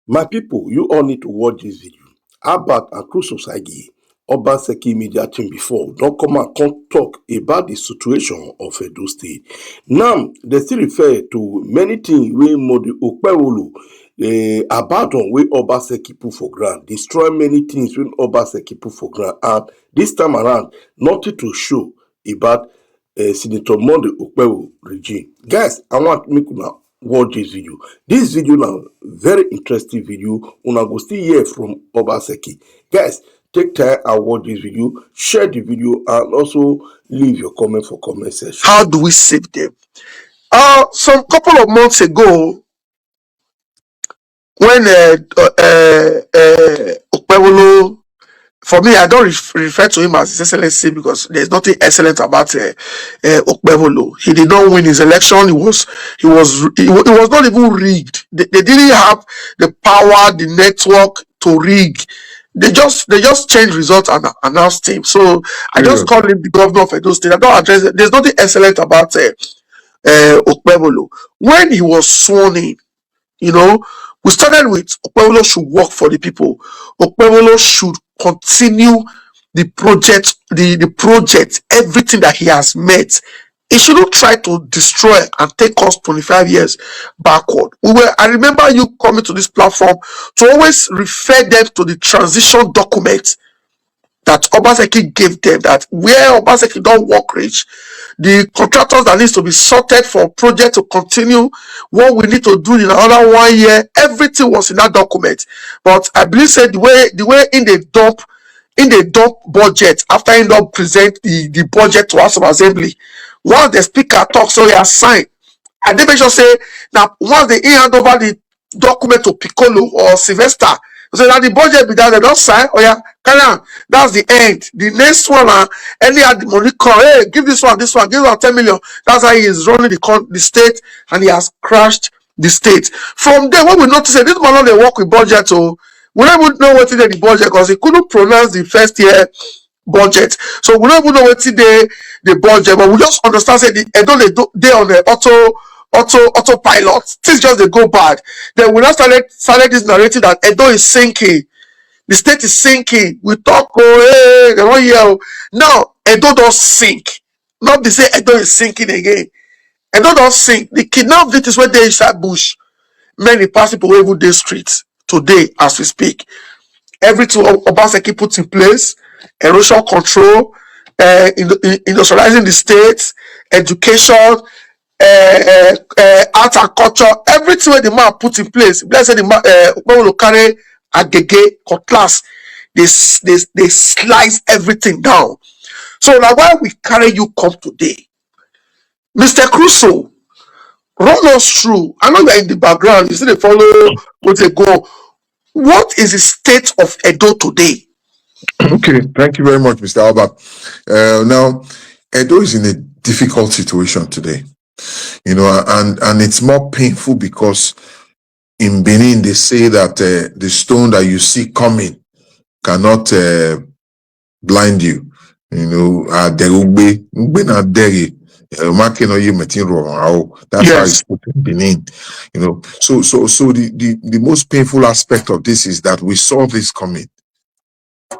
My people, you all need to watch this video. Albert and Cruz Osagi, Obaseki media team before, don't come and come talk about the situation of Edo State. Now, they still refer to many things wey Modi Okpebhelo about on wey Obaseki put for ground, destroy many things wey Obaseki put for ground, and this time around, nothing to show about Senator Monday Okpebhelo regime. Guys, I want make una watch this video. This video now very interesting video. Una go still hear from Obaseki. Guys, take time and watch this video, share the video, and also leave your comment for comment section. How do we save them? Some couple of months ago, when Okpebhelo, for me, I don't refer to him as His Excellency because there's nothing excellent about Okpebhelo. He did not win his election. He was not even rigged. They didn't have the power, the network to rig. They just changed results and announced him. So I just call him the governor of Edo State. I don't address it. There's nothing excellent about Okpebhelo. When he was sworn in, we started with Okpebhelo should work for the people. Okpebhelo should continue the project, the project, everything that he has met. He shouldn't try to destroy and take us 25 years backward. I remember you coming to this platform to always refer them to the transition document that Obaseki gave them, that where Obaseki don't work rich, the contractors that needs to be sorted for project to continue, what we need to do in another 1 year, everything was in that document. But I believe said the way in the dump budget, after he don't present the budget to House of Assembly, once the speaker talks, so he has signed, and they make sure say now once they hand over the document to Piccolo or Sylvester, so that the budget be that they don't sign, oh yeah, carry on. That's the end. The next one, any the money come, hey, give this one, give one 10 million. That's how he is running the state, and he has crashed the state. From there, when we notice that this man not they work with budget, so we don't even know what in the budget because he couldn't pronounce the first year budget. So we don't even know what in the budget, but we just understand say they on the autopilot. Things just they go bad. Then we now started this narrative that Edo is sinking, the state is sinking. We talk, oh hey, they don't hear. Now Edo don't sink. Not be say Edo is sinking again. Edo don't sink. The kidnap victims where they inside bush. Many pass people over the streets today as we speak. Everything Obaseki put in place, erosion control, industrializing the states, education, art and culture, everything where the man put in place. Let's say the man will carry agege cutlass, they slice everything down. So now why we carry you come today, Mr. Crusoe, run us through. I know you're in the background, you see they follow what they go. What is the state of Edo today? Okay, thank you very much, Mr. Albert. Now, Edo is in a difficult situation today, and it's more painful because in Benin they say that the stone that you see coming cannot blind you. That's how it's put in Benin. So the most painful aspect of this is that we saw this coming.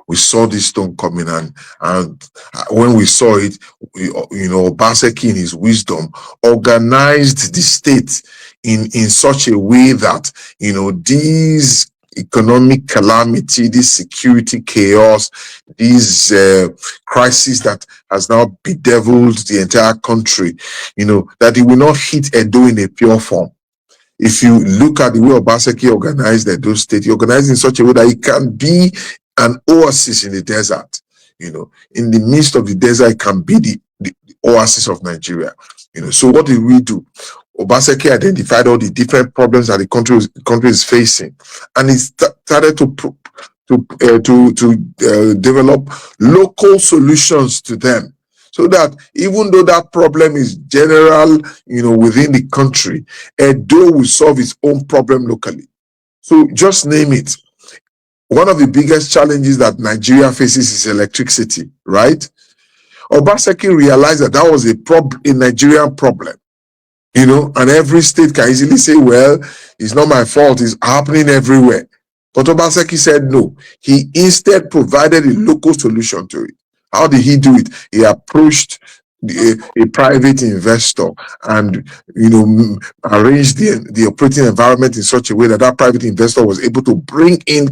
We saw this stone coming, and when we saw it, Obaseki in his wisdom organized the state in such a way that these economic calamity, this security chaos, these crisis that has now bedeviled the entire country, that it will not hit Edo in a pure form. If you look at the way Obaseki organized Edo State, he organized in such a way that it can be an oasis in the desert. In the midst of the desert, it can be the oasis of Nigeria. So what did we do? Obaseki identified all the different problems that the country is facing, and he started to develop local solutions to them, so that even though that problem is general, within the country, Edo will solve its own problem locally. So just name it. One of the biggest challenges that Nigeria faces is electricity, right? Obaseki realized that was a Nigerian problem. And every state can easily say, well, it's not my fault, it's happening everywhere. But Obaseki said no. He instead provided a local solution to it. How did he do it? He approached a private investor and arranged the operating environment in such a way that private investor was able to bring in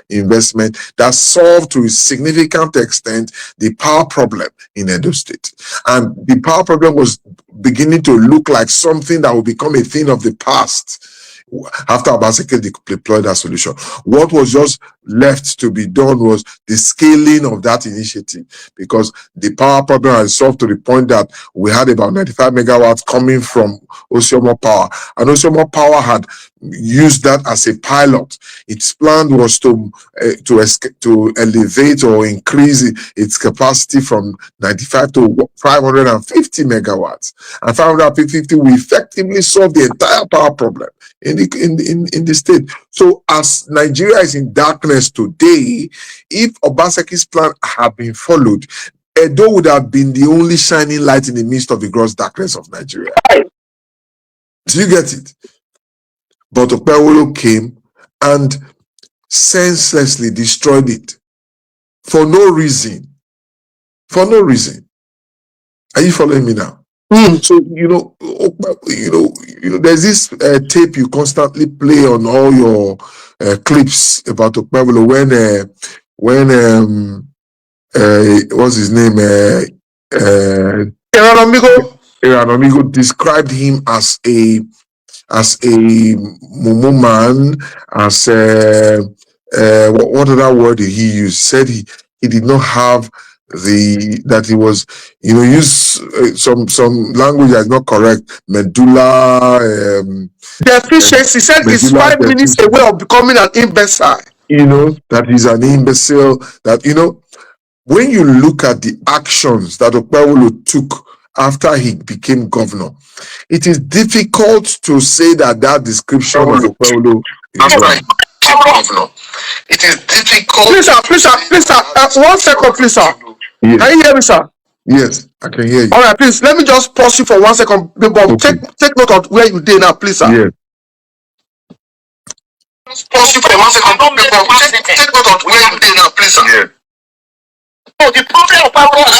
investment that solved to a significant extent the power problem in Edo State. And the power problem was beginning to look like something that will become a thing of the past after Obaseki deployed that solution. What was just left to be done was the scaling of that initiative, because the power problem had solved to the point that we had about 95 megawatts coming from Osiomo Power, and Osiomo Power had used that as a pilot. Its plan was to elevate or increase its capacity from 95 to 550 megawatts, and 550 will effectively solve the entire power problem in the state. So as Nigeria is in darkness today, if Obaseki's plan had been followed, Edo would have been the only shining light in the midst of the gross darkness of Nigeria. Do you get it? But Okpebhelo came and senselessly destroyed it for no reason. For no reason. Are you following me now? So there's this tape you constantly play on all your clips about Okpebhelo when what's his name? Amigo described him as a mumu man, as what other word did he use? Said he did not have that he was, use some language that is not correct. Medulla deficiency. He said he's 5 minutes away of becoming an imbecile. That he's an imbecile. That when you look at the actions that Okpebhelo took after he became governor, it is difficult to say that description of Okpebhelo is right. Governor. It is difficult. Please, sir. 1 second, please, sir. Yes. Can you hear me, sir? Yes, I can hear you. All right, please. Let me just pause you for 1 second. But okay. Take note of where you did now, please, sir. Yes. Pause you for 1 second. Take note of where you did now, please, sir. Yes. So the problem of Okpebhelo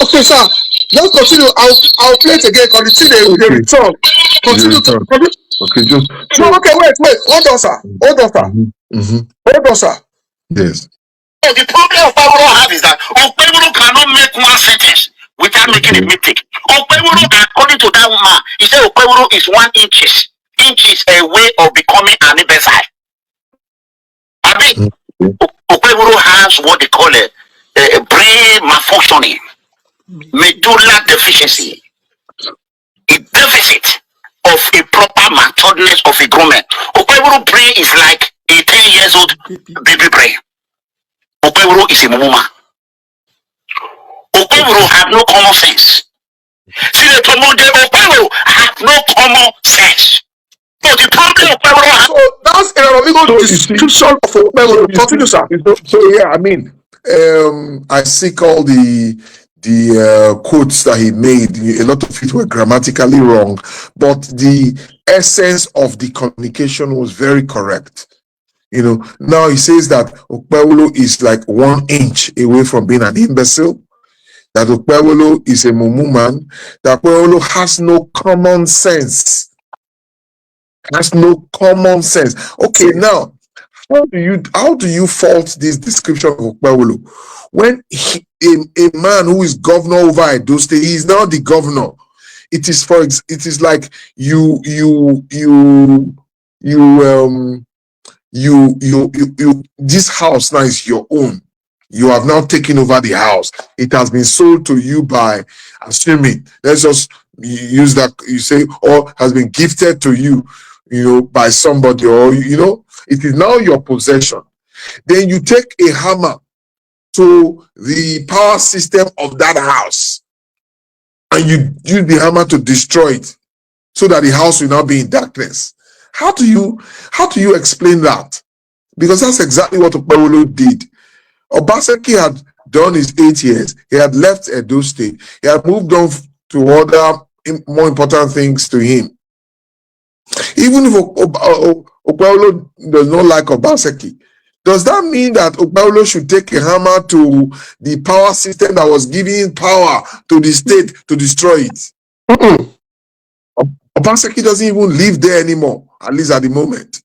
Okay, sir. Just continue. I'll play it again because the thing they return. Continue. Okay, just. No, okay, wait. Hold on, sir. Hold on, sir. Yes. So the problem of Okpebhelo have is that Okpebhelo cannot make one sentence without making a mistake. Okpebhelo, according to that woman, he said Okpebhelo is 1 inches away of becoming an imbecile. I mean, Okpebhelo has what they call a brain malfunctioning, medulla deficiency, a deficit of a proper maturedness of a grown man. Okpebhelo brain is like a 10 years old baby brain. Okpebhelo is a mumu. Okpebhelo have no common sense. See, the Okpebhelo have no common sense. So the problem of Okpebhelo. So that's a description of Okpebhelo. Continue, sir. So yeah, I mean, I seek all the quotes that he made. A lot of it were grammatically wrong, but the essence of the communication was very correct. Now he says that Okpebhelo is like 1 inch away from being an imbecile, that Okpebhelo is a mumu man, that Okpebhelo has no common sense. Okay, now how do you fault this description of Okpebhelo when a man who is governor over Edo State, he is now the governor? It is like you this house now is your own. You have now taken over the house. It has been sold to you by, assuming, let's just use that, you say, or has been gifted to you, by somebody, or, it is now your possession. Then you take a hammer to the power system of that house. and you use the hammer to destroy it so that the house will now be in darkness. How do you explain that? Because that's exactly what Okpebhelo did. Obaseki had done his 8 years. He had left Edo State. He had moved on to other more important things to him. Even if Okpebhelo does not like Obaseki, does that mean that Okpebhelo should take a hammer to the power system that was giving power to the state to destroy it? Obaseki doesn't even live there anymore, at least at the moment.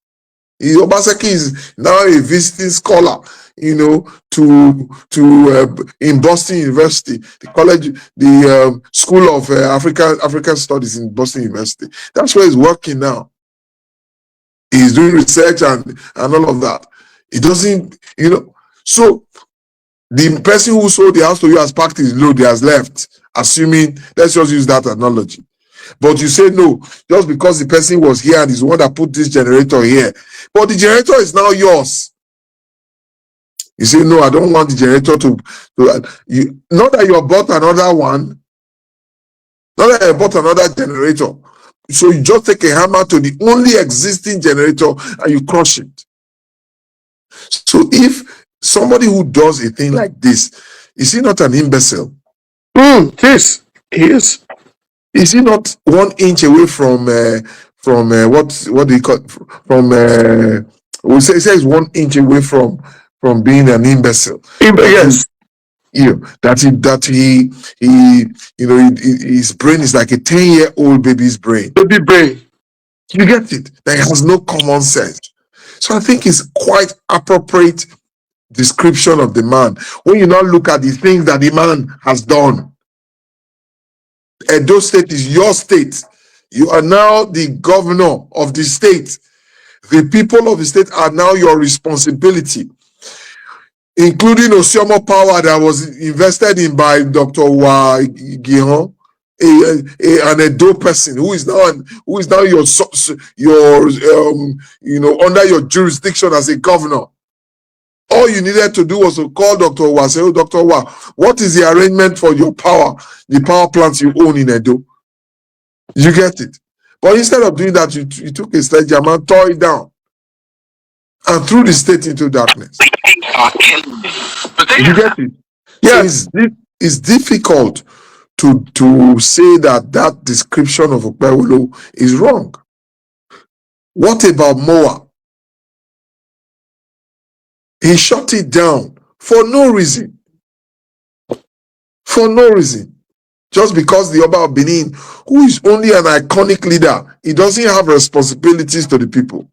Obaseki is now a visiting scholar, in Boston University, the college, the School of African Studies in Boston University. That's where he's working now. He's doing research and all of that. It doesn't, so the person who sold the house to you has packed his load, he has left, assuming, let's just use that analogy. But you say no, just because the person was here and is the one that put this generator here. But the generator is now yours. You say, no, I don't want the generator to not that you bought another one, not that you bought another generator. So you just take a hammer to the only existing generator and you crush it. So if somebody who does a thing like this, is he not an imbecile? Yes, he is. Is he not 1 inch away from what do you call, from we say he's 1 inch away from being an imbecile? Yes. His brain is like a 10-year-old baby's brain. Baby brain. You get it? That he has no common sense. So I think it's quite appropriate description of the man when you now look at the things that the man has done. Edo State is your state. You are now the governor of the state. The people of the state are now your responsibility, including Osiomo Power that was invested in by Dr. Gihon, an Edo person who is now your under your jurisdiction as a governor. All you needed to do was to call Dr. Owa, say, oh, Dr. Owa, what is the arrangement for your power, the power plants you own in Edo? You get it? But instead of doing that, you took a sledgehammer, tore it down, and threw the state into darkness. You get it? Yes. So it's difficult to say that description of Okpebhelo is wrong. What about Moa? He shut it down for no reason. For no reason. Just because the Oba of Benin, who is only an iconic leader, he doesn't have responsibilities to the people.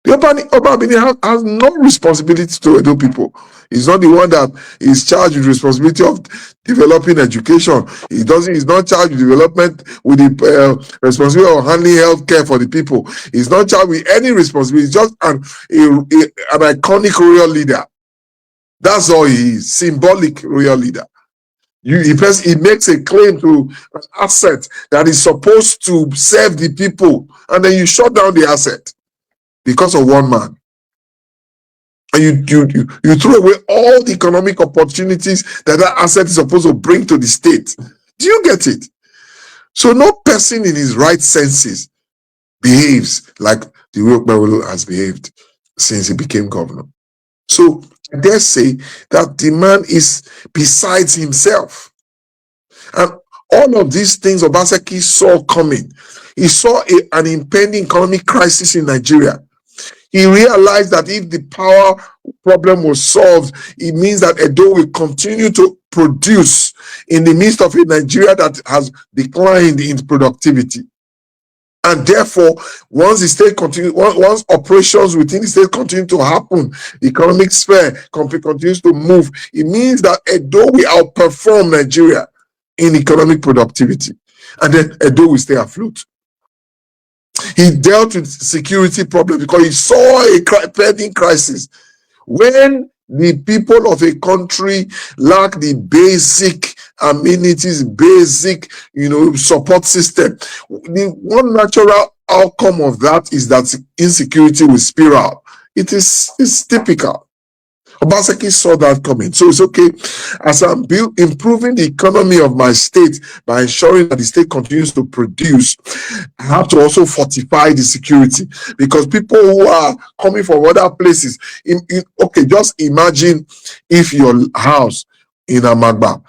The Oba of Benin has no responsibility to Edo people. He's not the one that is charged with responsibility of developing education. He's not charged with development with the responsibility of handling health care for the people. He's not charged with any responsibility. He's just an iconic royal leader. That's all he is. Symbolic royal leader. He makes a claim to an asset that is supposed to serve the people, and then you shut down the asset because of one man. And you throw away all the economic opportunities that asset is supposed to bring to the state. Do you get it? So no person in his right senses behaves like the way Okpebhelo has behaved since he became governor. So I dare say that the man is besides himself. And all of these things Obaseki saw coming. He saw an impending economic crisis in Nigeria. He realized that if the power problem was solved, it means that Edo will continue to produce in the midst of a Nigeria that has declined in productivity. And therefore, once operations within the state continue to happen, the economic sphere continues to move, it means that Edo will outperform Nigeria in economic productivity. And then Edo will stay afloat. He dealt with security problems because he saw a pending crisis. When the people of a country lack the basic amenities, basic, support system, the one natural outcome of that is that insecurity will spiral. It's typical. Obaseki saw that coming. So it's okay. As I'm improving the economy of my state by ensuring that the state continues to produce, I have to also fortify the security, because people who are coming from other places, okay, just imagine if your house in Amagba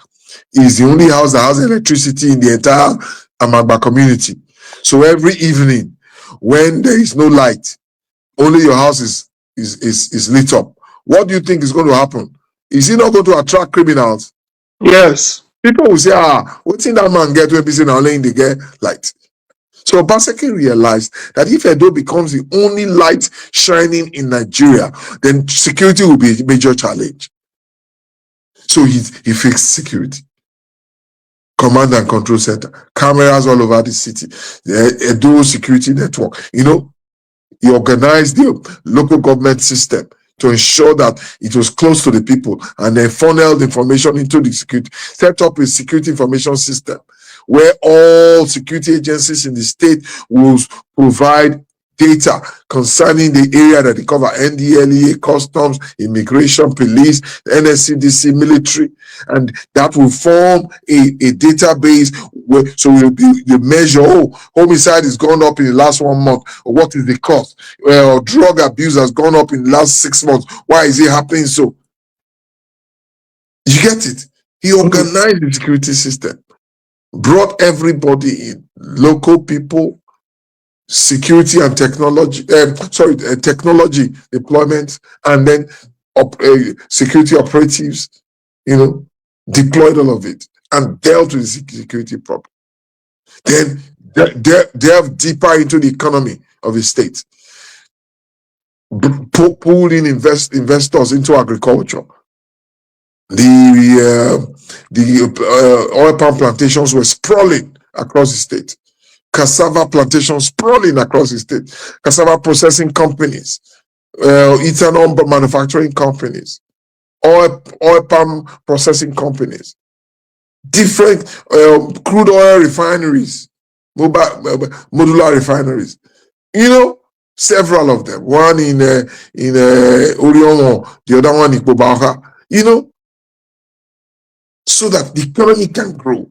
is the only house that has electricity in the entire Amagba community. So every evening, when there is no light, only your house is lit up. What do you think is going to happen? Is he not going to attract criminals? Yes. People will say, what's in that man get when busy now laying the get light? So Obaseki realized that if Edo becomes the only light shining in Nigeria, then security will be a major challenge. So he fixed security. Command and control center, cameras all over the city, the Edo security network. He organized the local government system to ensure that it was close to the people, and then funneled information into the security, set up a security information system where all security agencies in the state will provide data concerning the area that they cover: NDLEA, customs, immigration, police, NSCDC, military, and that will form a database so the measure, homicide has gone up in the last 1 month, or what is the cost? Well, drug abuse has gone up in the last 6 months. Why is it happening so? You get it? He organized the security system, brought everybody in, local people, security and technology, technology deployment, and then security operatives, deployed all of it and dealt with the security problem. Then delve deeper into the economy of the state, pulled in investors into agriculture. The oil palm plantations were sprawling across the state. Cassava plantations sprawling across the state. Cassava processing companies, ethanol manufacturing companies, oil palm processing companies, different crude oil refineries, modular refineries. Several of them. One in Orion, the other one in Okpebhelo. So that the economy can grow.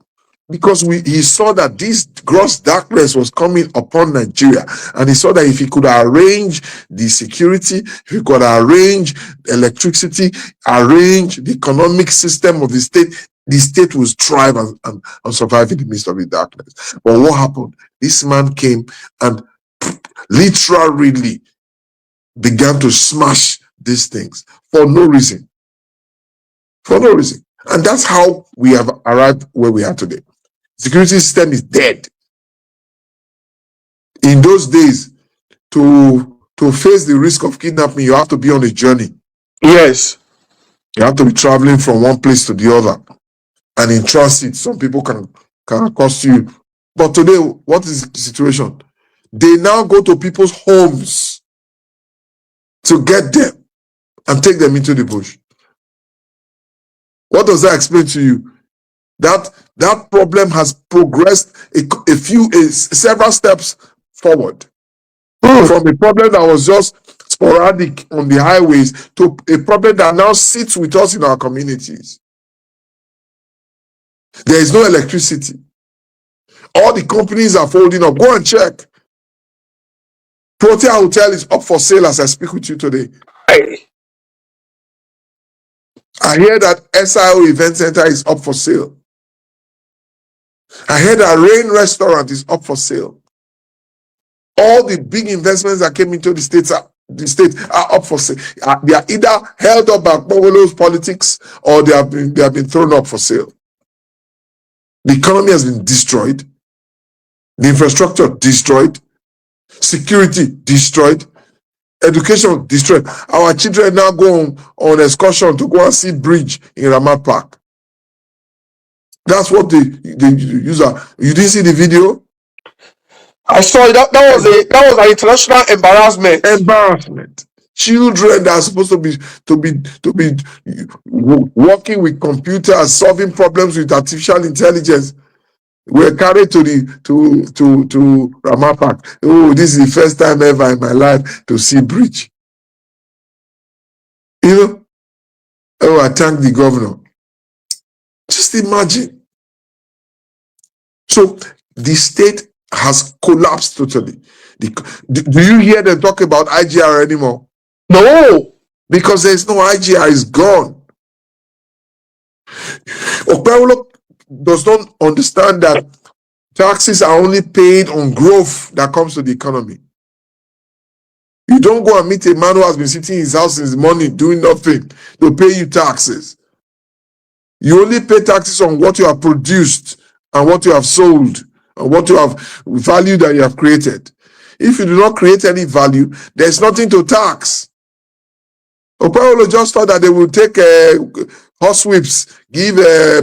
Because he saw that this gross darkness was coming upon Nigeria, and he saw that if he could arrange the security, if he could arrange electricity, arrange the economic system of the state will thrive and survive in the midst of the darkness. But what happened? This man came and literally began to smash these things for no reason. For no reason. And that's how we have arrived where we are today. Security system is dead. In those days, to face the risk of kidnapping, you have to be on a journey. Yes. You have to be traveling from one place to the other. And in transit, some people can accost you. But today, what is the situation? They now go to people's homes to get them and take them into the bush. What does that explain to you? That problem has progressed several steps forward. From a problem that was just sporadic on the highways to a problem that now sits with us in our communities. There is no electricity. All the companies are folding up. Go and check. Protea Hotel is up for sale as I speak with you today. I hear that SIO Event Center is up for sale. I heard that Rain Restaurant is up for sale. All the big investments that came into the state are up for sale. They are either held up by Okpebhelo's politics, or they have been thrown up for sale. The economy has been destroyed. The infrastructure destroyed. Security destroyed. Education destroyed. Our children now go on excursion to go and see bridge in Ramat Park. That's what they use. You didn't see the video? I saw it. That was an international embarrassment. Embarrassment. Children that are supposed to be working with computers, solving problems with artificial intelligence, were carried to Ramat Park. Oh, this is the first time ever in my life to see bridge. Oh, I thank the governor. Just imagine. So the state has collapsed totally. Do you hear them talk about IGR anymore? No. Because there's no IGR, it's gone. Okpebhelo does not understand that taxes are only paid on growth that comes to the economy. You don't go and meet a man who has been sitting in his house since morning doing nothing to pay you taxes. You only pay taxes on what you have produced and what you have sold and what you have value that you have created. If you do not create any value, there's nothing to tax. Okpebhelo just thought that they will take horsewhips, give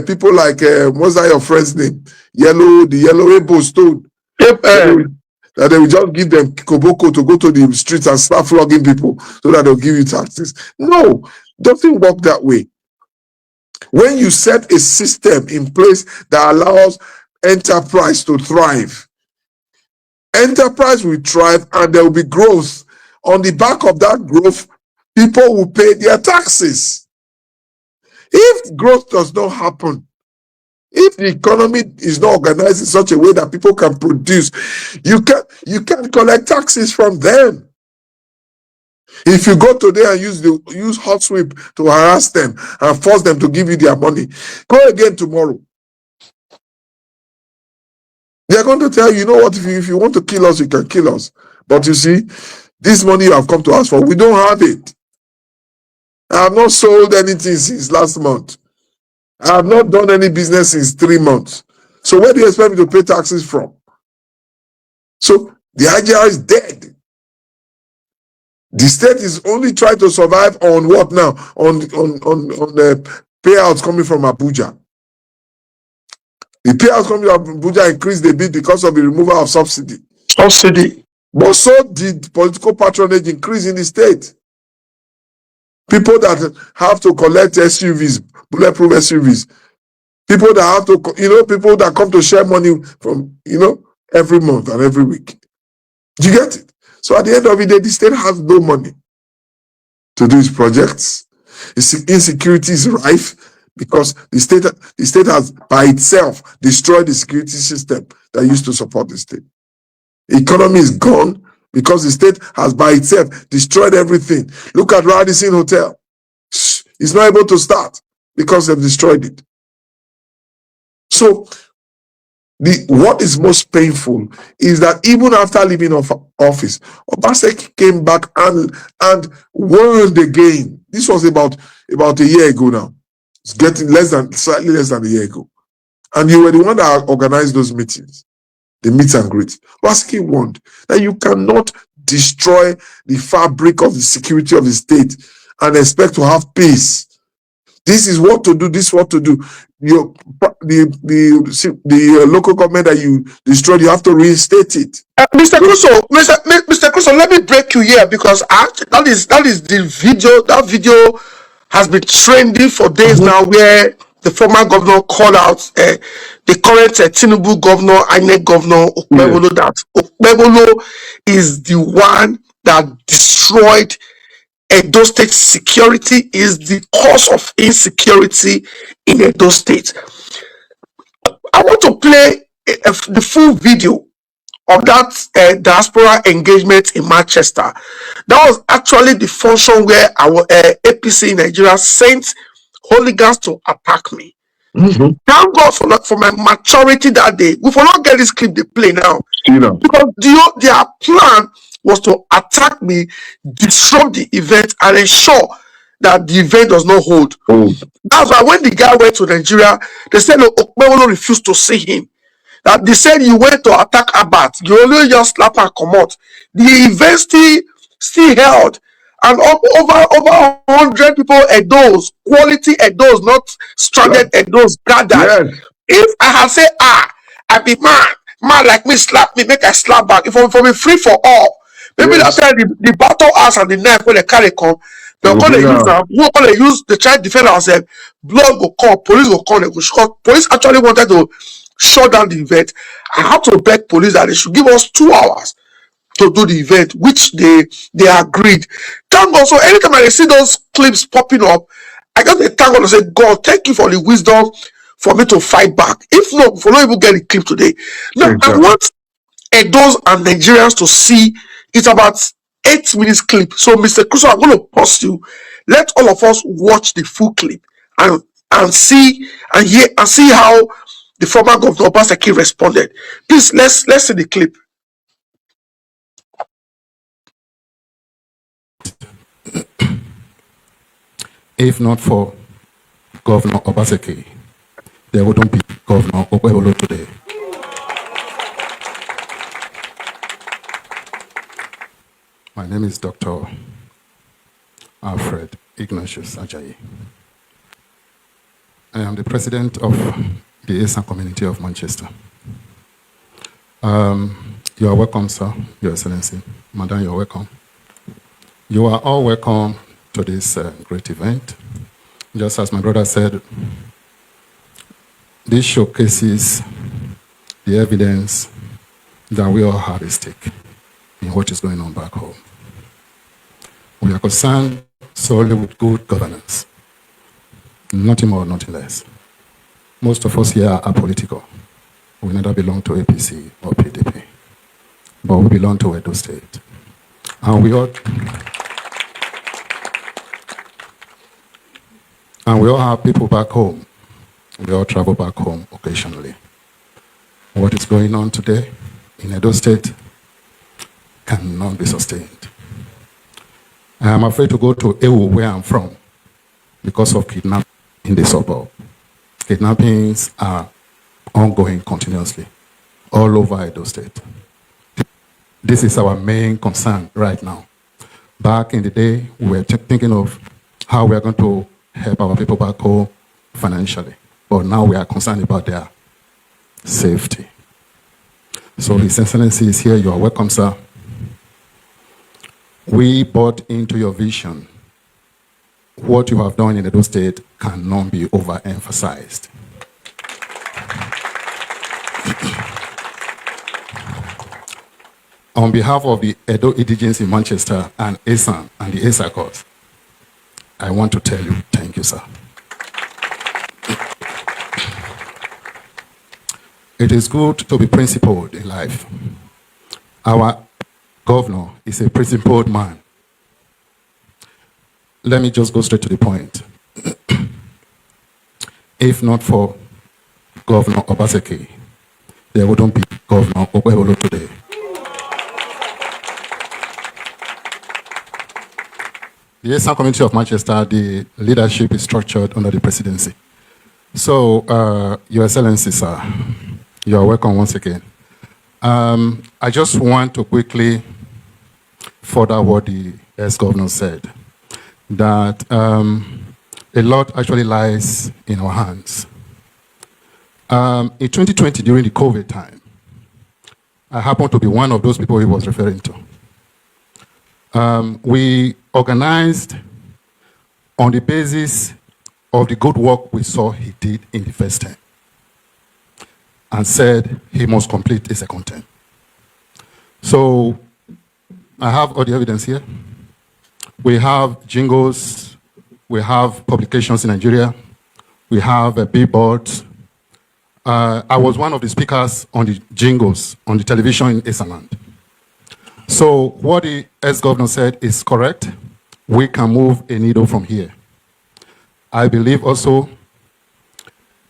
people like, what's that your friend's name? The yellow rainbow stone. That they will just give them koboko to go to the streets and start flogging people so that they'll give you taxes. No, doesn't work that way. When you set a system in place that allows enterprise to thrive, enterprise will thrive and there will be growth. On the back of that growth, people will pay their taxes. If growth does not happen, if the economy is not organized in such a way that people can produce, you can't collect taxes from them. If you go today and use hot sweep to harass them and force them to give you their money, go again tomorrow. They are going to tell you, you know what, if you want to kill us, you can kill us. But you see, this money you have come to us for, we don't have it. I have not sold anything since last month. I have not done any business since 3 months. So where do you expect me to pay taxes from? So the IGR is dead. The state is only trying to survive on what now? On the payouts coming from Abuja. The payouts coming from Abuja increased a bit because of the removal of subsidy. But so did political patronage increase in the state. People that have to collect SUVs, bulletproof SUVs, people that have to, people that come to share money from, every month and every week. Do you get it? So at the end of the day, the state has no money to do its projects. Insecurity is rife because the state has by itself destroyed the security system that used to support the state. The economy is gone because the state has by itself destroyed everything. Look at Radisson Hotel. It's not able to start because they've destroyed it. So what is most painful is that even after leaving office, Obaseki came back and warned again. This was about a year ago now. It's getting slightly less than a year ago. And you were the one that organized those meetings, the meet and greet. Obaseki warned that you cannot destroy the fabric of the security of the state and expect to have peace. This is what to do. This is what to do. The local government that you destroyed, you have to reinstate it. Mr. Crusoe, let me break you here because that is the video. That video has been trending for days now, where the former governor called out the current Tinubu governor, INEC governor Okpebhelo, that Okpebhelo is the one that destroyed Edo State security, is the cause of insecurity in Edo State. I want to play the full video of that diaspora engagement in Manchester. That was actually the function where our APC in Nigeria sent hooligans to attack me. Thank God for my maturity that day. We will not get this clip they play now. Because their plan was to attack me, disrupt the event, and ensure that the event does not hold. That's why when the guy went to Nigeria, they said Okpebhelo refused to see him. That they said you went to attack Abat, you only just slap and come out. The event still held, and over 100 people Edos, quality Edos, not stranded Edos, gathered. If I had said, I be man like me slap me, make I slap back. If I'm for me free for all, maybe that time the battle axe and the knife when they carry come, they're gonna use them. We're gonna use the child defend ourselves. Blood will come, police will come. They will shot. Police actually wanted to shut down the event. I had to beg police that they should give us 2 hours to do the event, which they agreed. Thank God. So anytime I see those clips popping up, I just thank God and say, God, thank you for the wisdom for me to fight back. If not, for not even get the clip today. Now, I want Edos and Nigerians to see it's about 8 minutes clip. So, Mr. Crusoe, I'm going to pause you. Let all of us watch the full clip and see and hear and see how the former governor Obaseki responded. Please, let's see the clip. If not for Governor Obaseki, there wouldn't be Governor Okpebhelo today. My name is Dr. Alfred Ignatius Ajayi. I am the president of the Eastern Community of Manchester. You are welcome, sir, Your Excellency. Madam, you are welcome. You are all welcome to this great event. Just as my brother said, this showcases the evidence that we all have a stake in what is going on back home. We are concerned solely with good governance, nothing more, nothing less. Most of us here are political. We neither belong to APC or PDP, but we belong to Edo State. And we all have people back home. We all travel back home occasionally. What is going on today in Edo State cannot be sustained. I am afraid to go to Ewu, where I'm from, because of kidnapping in the suburb. Kidnappings are ongoing continuously all over Edo State. This is our main concern right now. Back in the day, we were thinking of how we are going to help our people back home financially. But now we are concerned about their safety. So His Excellency is here. You are welcome, sir. We bought into your vision. What you have done in Edo State cannot be overemphasized. On behalf of the Edo Indigenes in Manchester and ASAN and the ASACOS, I want to tell you, thank you, sir. It is good to be principled in life. Our governor is a principled man. Let me just go straight to the point. If not for Governor Obaseki, there wouldn't be Governor Okpebhelo today. The Eastern Community of Manchester, the leadership is structured under the presidency. So, Your Excellency, sir, you are welcome once again. I just want to quickly further what the ex-governor said, that a lot actually lies in our hands. In 2020, during the COVID time, I happened to be one of those people he was referring to. We organized on the basis of the good work we saw he did in the first term, and said he must complete a second term. So I have all the evidence here. We have jingles, we have publications in Nigeria, we have billboards. I was one of the speakers on the jingles on the television in Esaland. So what the ex-governor said is correct. We can move a needle from here. I believe also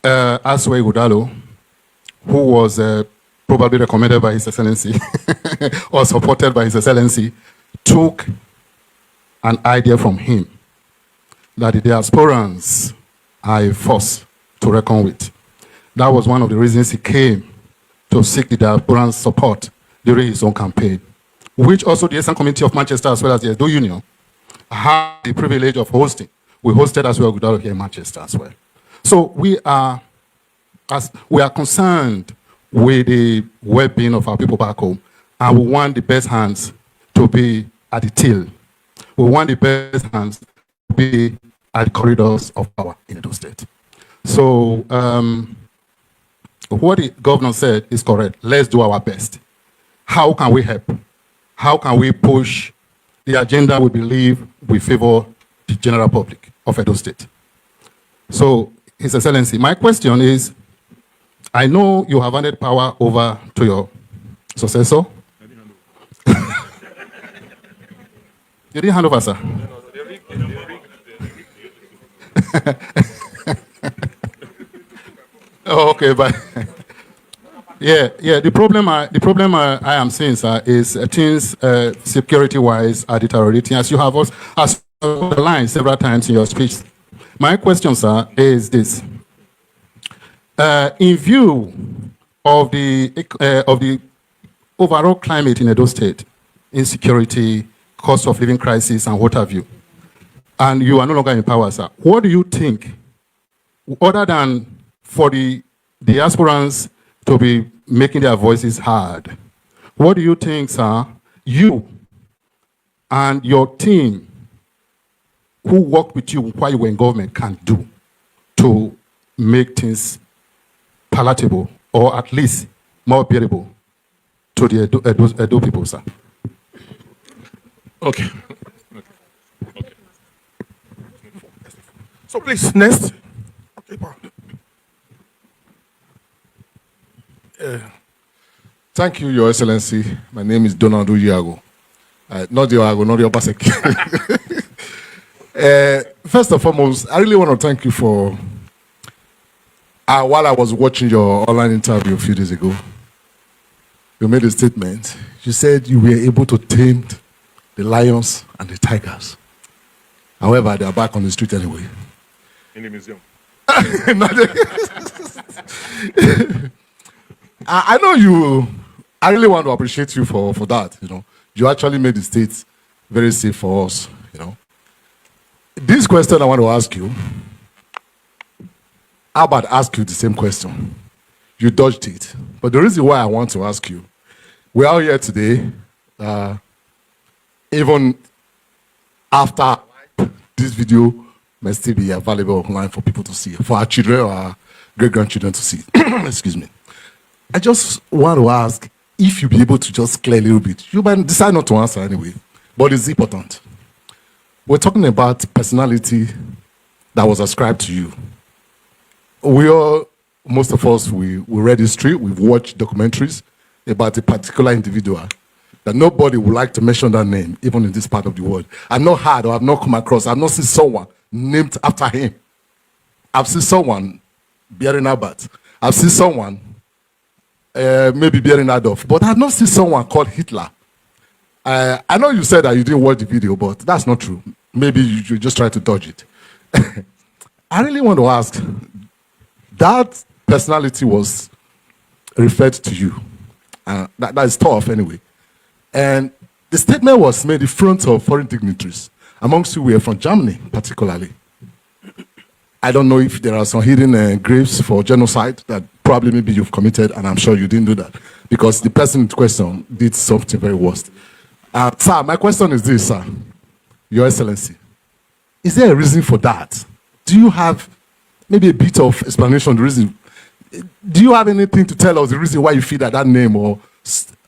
Aswe Ighodalo, who was probably recommended by His Excellency or supported by His Excellency, took an idea from him that the diasporans are a force to reckon with. That was one of the reasons he came to seek the diasporans' support during his own campaign, which also the Eastern Community of Manchester, as well as the Edo Union, had the privilege of hosting. We hosted as well Godwin here in Manchester as well. So we are concerned with the well-being of our people back home, and we want the best hands to be at the till. We want the best hands to be at the corridors of power in Edo State. So what the governor said is correct. Let's do our best. How can we help? How can we push the agenda we believe we favor the general public of Edo State? So, His Excellency, my question is, I know you have handed power over to your successor. You didn't hand over, sir? Oh, okay, but yeah. The problem I am seeing, sir, is things security-wise are deteriorating, as you have also as underlined several times in your speech. My question, sir, is this: in view of the overall climate in Edo State, insecurity, cost of living crisis, and what have you, and you are no longer in power, sir, what do you think, other than for the diasporans to be making their voices heard, what do you think, sir, you and your team who worked with you while you were in government can do to make things palatable or at least more bearable to the Edo people, sir? Okay. So please, next. Okay, thank you, Your Excellency. My name is Donald Uyago. Not the Oyago, not the Obaseki. First and foremost, I really want to thank you for, while I was watching your online interview a few days ago, you made a statement. You said you were able to tame the lions and the tigers. However, they are back on the street anyway. In the museum. I know you. I really want to appreciate you for that. You actually made the state very safe for us. This question I want to ask you. How about ask you the same question? You dodged it, but the reason why I want to ask you, we are here today, even after this video may still be available online for people to see, for our children or our great-grandchildren to see. Excuse me. I just want to ask if you'll be able to just clear a little bit. You might decide not to answer anyway, but it's important. We're talking about personality that was ascribed to you. Most of us, we read history, we've watched documentaries about a particular individual that nobody would like to mention that name, even in this part of the world. I've not heard or I've not come across, I've not seen someone named after him. I've seen someone bearing Albert. I've seen someone maybe bearing Adolf, but I've not seen someone called Hitler. I know you said that you didn't watch the video, but that's not true. Maybe you just try to dodge it. I really want to ask, that personality was referred to you. That is tough anyway. And the statement was made in front of foreign dignitaries, amongst who were from Germany, particularly. I don't know if there are some hidden graves for genocide that probably maybe you've committed, and I'm sure you didn't do that, because the person in question did something very worst. Sir, my question is this, sir. Your Excellency, is there a reason for that? Do you have maybe a bit of explanation, the reason? Do you have anything to tell us, the reason why you feel that name or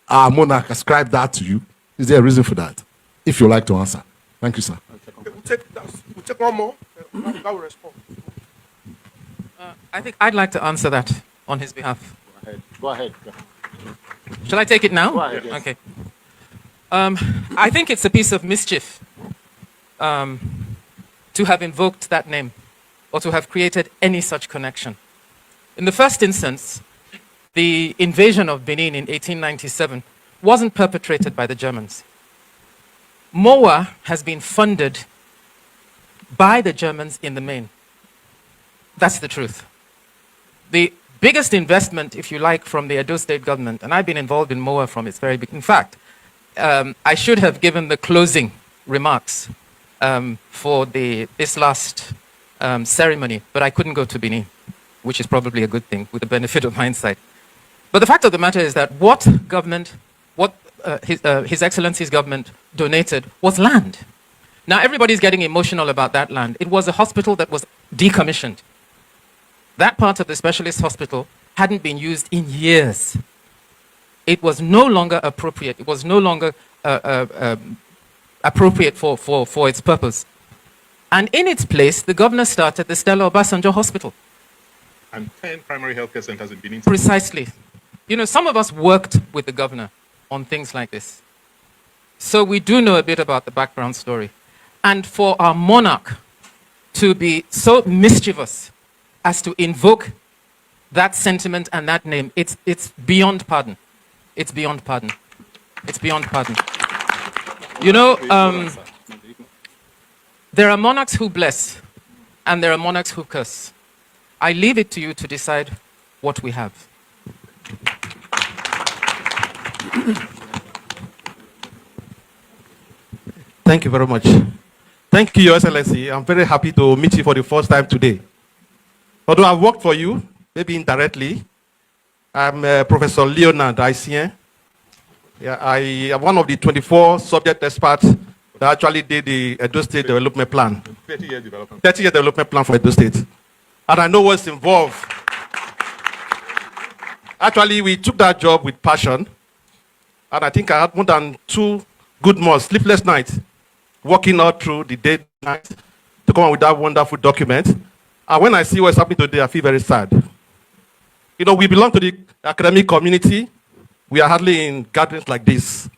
our monarch ascribed that to you? Is there a reason for that? If you'd like to answer. Thank you, sir. We'll take one more. That will respond. I think I'd like to answer that on his behalf. Go ahead. Shall I take it now? Go ahead, yes. Okay. I think it's a piece of mischief to have invoked that name or to have created any such connection. In the first instance, the invasion of Benin in 1897 wasn't perpetrated by the Germans. MOA has been funded by the Germans in the main. That's the truth. The biggest investment, if you like, from the Edo State government, and I've been involved in MOA from its very beginning. In fact, I should have given the closing remarks for this last ceremony, but I couldn't go to Benin, which is probably a good thing with the benefit of hindsight. But the fact of the matter is that what His Excellency's government donated was land. Now everybody's getting emotional about that land. It was a hospital that was decommissioned. That part of the specialist hospital hadn't been used in years. It was no longer appropriate. It was no longer appropriate for its purpose. And in its place, the governor started the Stella Obasanjo Hospital. And 10 primary healthcare centers in Benin. Precisely. You know, some of us worked with the governor on things like this. So we do know a bit about the background story. And for our monarch to be so mischievous as to invoke that sentiment and that name, it's beyond pardon. It's beyond pardon. It's beyond pardon. You know, there are monarchs who bless, and there are monarchs who curse. I leave it to you to decide what we have. Thank you very much. Thank you, Your Excellency. I'm very happy to meet you for the first time today. Although I've worked for you, maybe indirectly, I'm Professor Leonard Aisien. Yeah, I am one of the 24 subject experts that actually did the Edo State Development Plan. 30-year development. 30-year development plan for Edo State. And I know what's involved. Actually, we took that job with passion. And I think I had more than 2 good months, sleepless nights, working all through the day and night to come up with that wonderful document. And when I see what's happening today, I feel very sad. You know, we belong to the academic community. We are hardly in gatherings like this.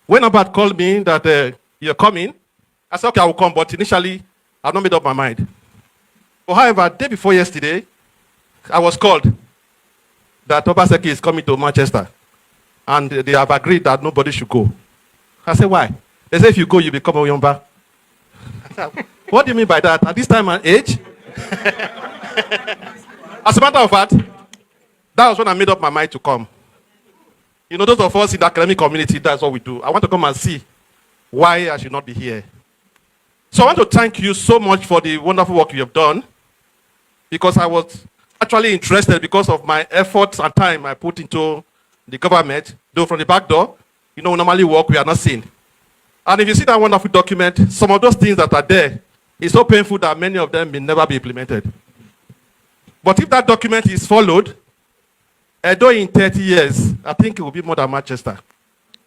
When Abad called me that you're coming, I said, okay, I will come, but initially, I've not made up my mind. But however, day before yesterday, I was called that Obaseki is coming to Manchester, and they have agreed that nobody should go. I said, why? They say, if you go, you become a Oyomba. What do you mean by that? At this time and age? As a matter of fact, that was when I made up my mind to come. You know, those of us in the academic community, that's what we do. I want to come and see why I should not be here. So I want to thank you so much for the wonderful work you have done, because I was actually interested because of my efforts and time I put into the government, though from the back door, you know, we normally work, we are not seen. And if you see that wonderful document, some of those things that are there, it's so painful that many of them may never be implemented. But if that document is followed, Edo in 30 years, I think it will be more than Manchester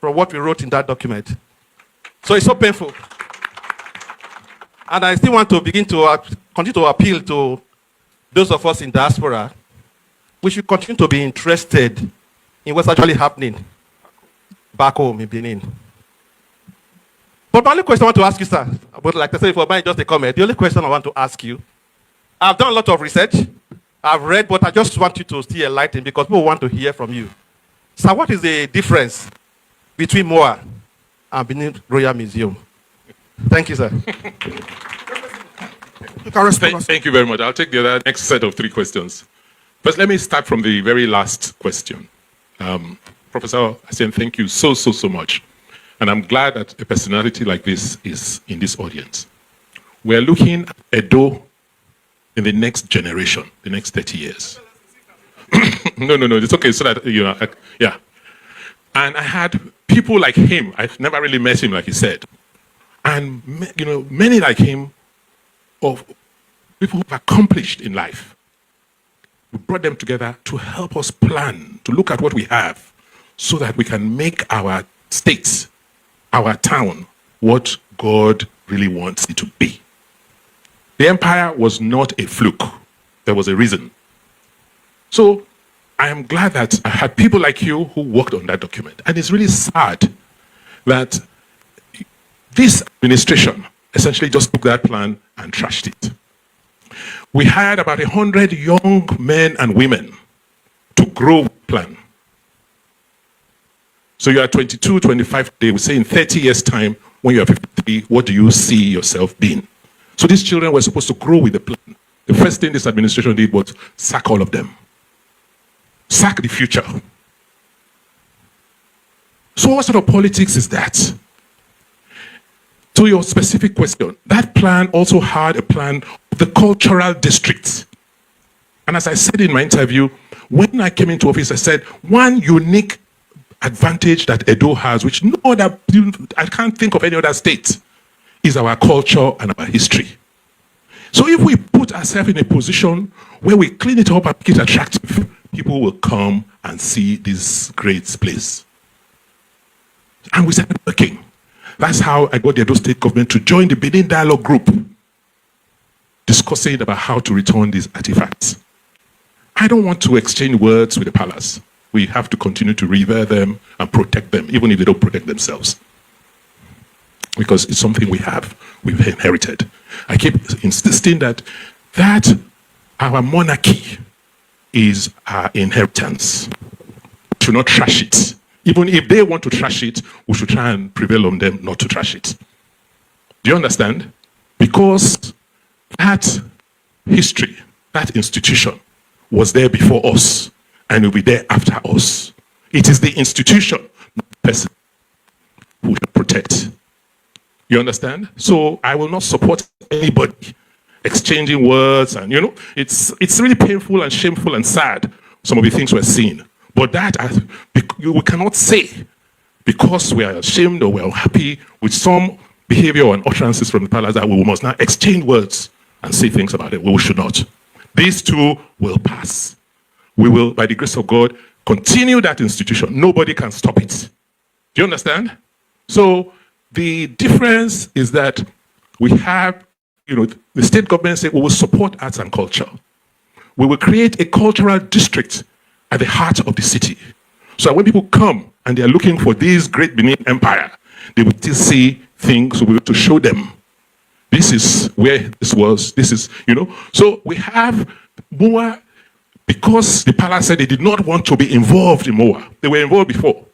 from what we wrote in that document. So it's so painful. And I still want to begin to continue to appeal to those of us in diaspora. We should continue to be interested in what's actually happening back home in Benin. But my only question I want to ask you, sir, but like I said, for mine, just a comment. The only question I want to ask you, I've done a lot of research, I've read, but I just want you to still enlighten because people want to hear from you. So what is the difference between MOA and Benin Royal Museum? Thank you, sir. Thank you very much. I'll take the other next set of 3 questions. First, let me start from the very last question. Professor Aisien, thank you so much. And I'm glad that a personality like this is in this audience. We're looking at Edo in the next generation, the next 30 years. No, it's okay. So that, you know, yeah. And I had people like him. I've never really met him, like he said. And, you know, many like him, of people who've accomplished in life. We brought them together to help us plan, to look at what we have, so that we can make our states, our town, what God really wants it to be. The empire was not a fluke. There was a reason. So I am glad that I had people like you who worked on that document. And it's really sad that this administration essentially just took that plan and trashed it. We hired about 100 young men and women to grow the plan. So you are 22, 25 today. We say in 30 years' time, when you are 53, what do you see yourself being? So these children were supposed to grow with the plan. The first thing this administration did was sack all of them. Sack the future. So what sort of politics is that? To your specific question, that plan also had a plan of the cultural districts. And as I said in my interview, when I came into office, I said, one unique advantage that Edo has, which no other, I can't think of any other state, is our culture and our history. So if we put ourselves in a position where we clean it up and make it attractive, people will come and see this great place. And we started working. That's how I got the Edo State government to join the Benin Dialogue Group. discussing about how to return these artifacts. I don't want to exchange words with the palace. We have to continue to revere them and protect them, even if they don't protect themselves. Because it's something we've inherited. I keep insisting that our monarchy is our inheritance. We should not trash it. Even if they want to trash it, we should try and prevail on them not to trash it. Do you understand? Because that history, that institution was there before us and will be there after us. It is the institution, not the person, who should protect. You understand? So I will not support anybody exchanging words, and it's really painful and shameful and sad, some of the things we're seeing. But that we cannot say because we are ashamed or we are unhappy with some behavior and utterances from the palace that we must now exchange words and say things about it. We should not. These two will pass. We will, by the grace of God, continue that institution. Nobody can stop it. Do you understand? So the difference is that we have, the state government say we will support arts and culture. We will create a cultural district at the heart of the city. So when people come and they are looking for this great Benin Empire, they will still see things, we will be able to show them. This is where this was, this is, So we have Moa, because the palace said they did not want to be involved in Moa. They were involved before.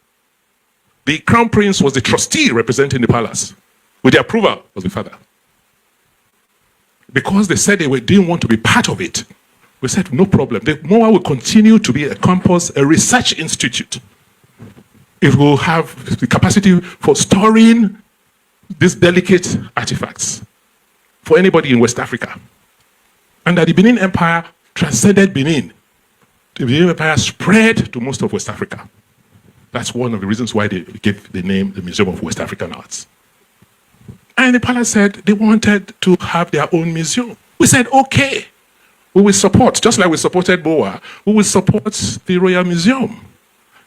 The crown prince was the trustee representing the palace. With the approval of the father. Because they said they didn't want to be part of it, we said no problem. The Moa will continue to be a campus, a research institute. It will have the capacity for storing these delicate artifacts for anybody in West Africa. And that the Benin Empire transcended Benin. The Benin Empire spread to most of West Africa. That's one of the reasons why they gave the name the Museum of West African Arts. And the palace said they wanted to have their own museum. We said, okay, we will support, just like we supported BOA, we will support the Royal Museum.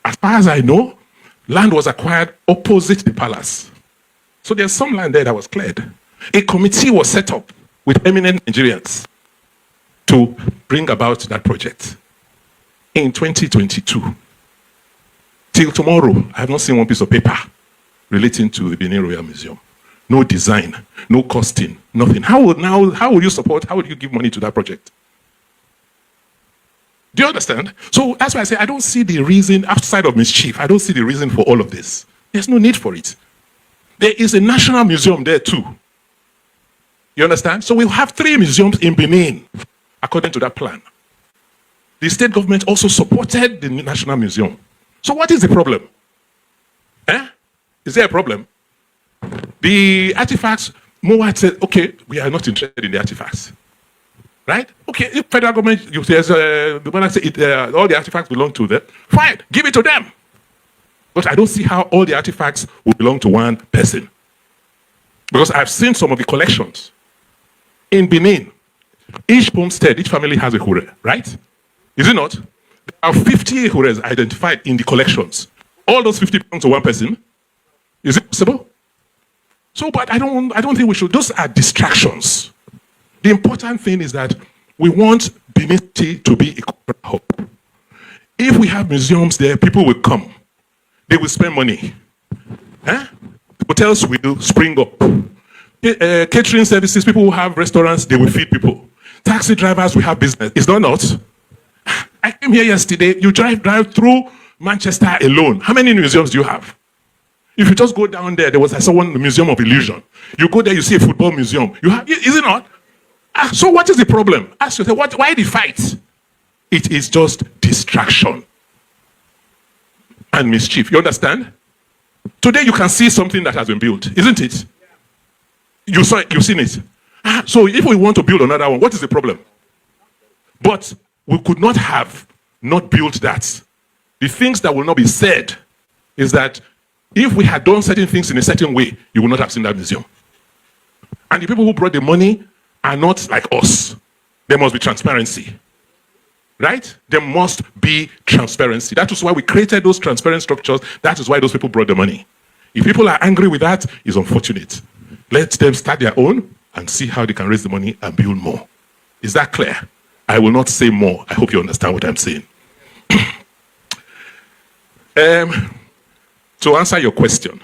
As far as I know, land was acquired opposite the palace. So there's some land there that was cleared. A committee was set up with eminent Nigerians to bring about that project in 2022. Till tomorrow, I have not seen one piece of paper relating to the Benin Royal Museum. No design, no costing, nothing. How would you support, how would you give money to that project? Do you understand? So that's why I say I don't see the reason, outside of mischief, I don't see the reason for all of this. There's no need for it. There is a national museum there too. You understand? So we'll have 3 museums in Benin, according to that plan. The state government also supported the National Museum. So what is the problem? Is there a problem? The artifacts, Moat said, okay, we are not interested in the artifacts. Right? Okay, if federal government, the monarch say all the artifacts belong to them, fine, give it to them. But I don't see how all the artifacts will belong to one person. Because I've seen some of the collections. In Benin, each homestead, each family has a hure, right? Is it not? There are 50 hures identified in the collections. All those 50 belong to one person. Is it possible? So, but I don't think we should. Those are distractions. The important thing is that we want Benin City to be a cultural hub. If we have museums there, people will come. They will spend money. Hotels will spring up. Catering services, people who have restaurants, they will feed people. Taxi drivers will have business. Is that not? I came here yesterday. You drive through Manchester alone. How many museums do you have? If you just go down there, I saw one, the Museum of Illusion. You go there, you see a football museum. Is it not? So what is the problem? Ask yourself, why the fight? It is just distraction and mischief. You understand? Today you can see something that has been built, isn't it? You saw it, you've seen it. So if we want to build another one, what is the problem? But we could not have not built that. The things that will not be said is that if we had done certain things in a certain way, you would not have seen that museum. And the people who brought the money are not like us. There must be transparency. Right? There must be transparency. That is why we created those transparent structures. That is why those people brought the money. If people are angry with that, it's unfortunate. Let them start their own and see how they can raise the money and build more. Is that clear? I will not say more. I hope you understand what I'm saying. To answer your question,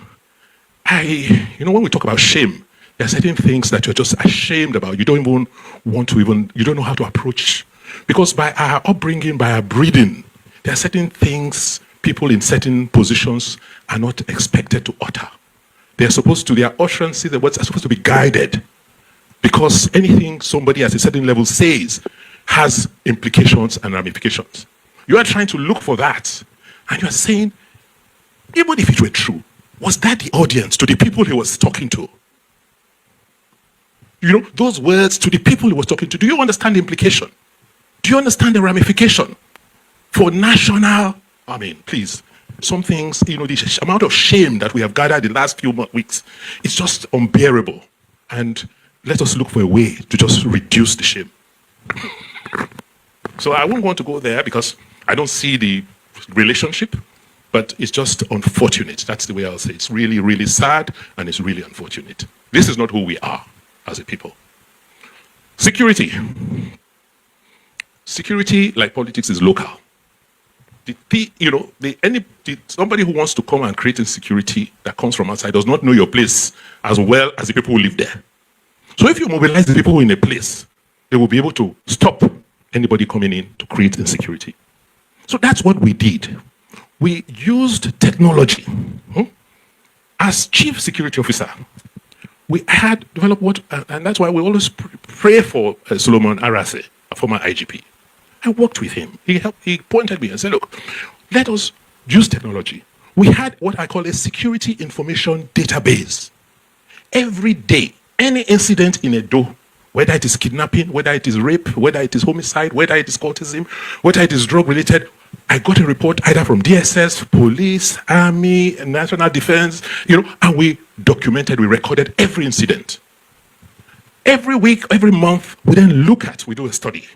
when we talk about shame, there are certain things that you're just ashamed about. You don't even want to you don't know how to approach. Because by our upbringing, by our breeding, there are certain things people in certain positions are not expected to utter. They're supposed to, their utterances, the words are supposed to be guided. Because anything somebody at a certain level says has implications and ramifications. You are trying to look for that. And you are saying, even if it were true, was that the audience, to the people he was talking to? Those words to the people he was talking to, do you understand the implication? Do you understand the ramification? For national, please, some things, the amount of shame that we have gathered in the last few weeks, it's just unbearable. And let us look for a way to just reduce the shame. So I won't want to go there because I don't see the relationship, but it's just unfortunate. That's the way I'll say it. It's really, really sad, and it's really unfortunate. This is not who we are as a people. Security. Security, like politics, is local. Somebody who wants to come and create insecurity that comes from outside does not know your place as well as the people who live there. So if you mobilize the people who are in a place, they will be able to stop anybody coming in to create insecurity. So that's what we did. We used technology. As chief security officer, we had developed and that's why we always pray for Solomon Arase, a former IGP. I worked with him. He pointed me and said, look, let us use technology. We had what I call a security information database. Every day, any incident in Edo, whether it is kidnapping, whether it is rape, whether it is homicide, whether it is cultism, whether it is drug-related, I got a report either from DSS, police, army, national defense, and we documented, we recorded every incident. Every week, every month, we then we do a study.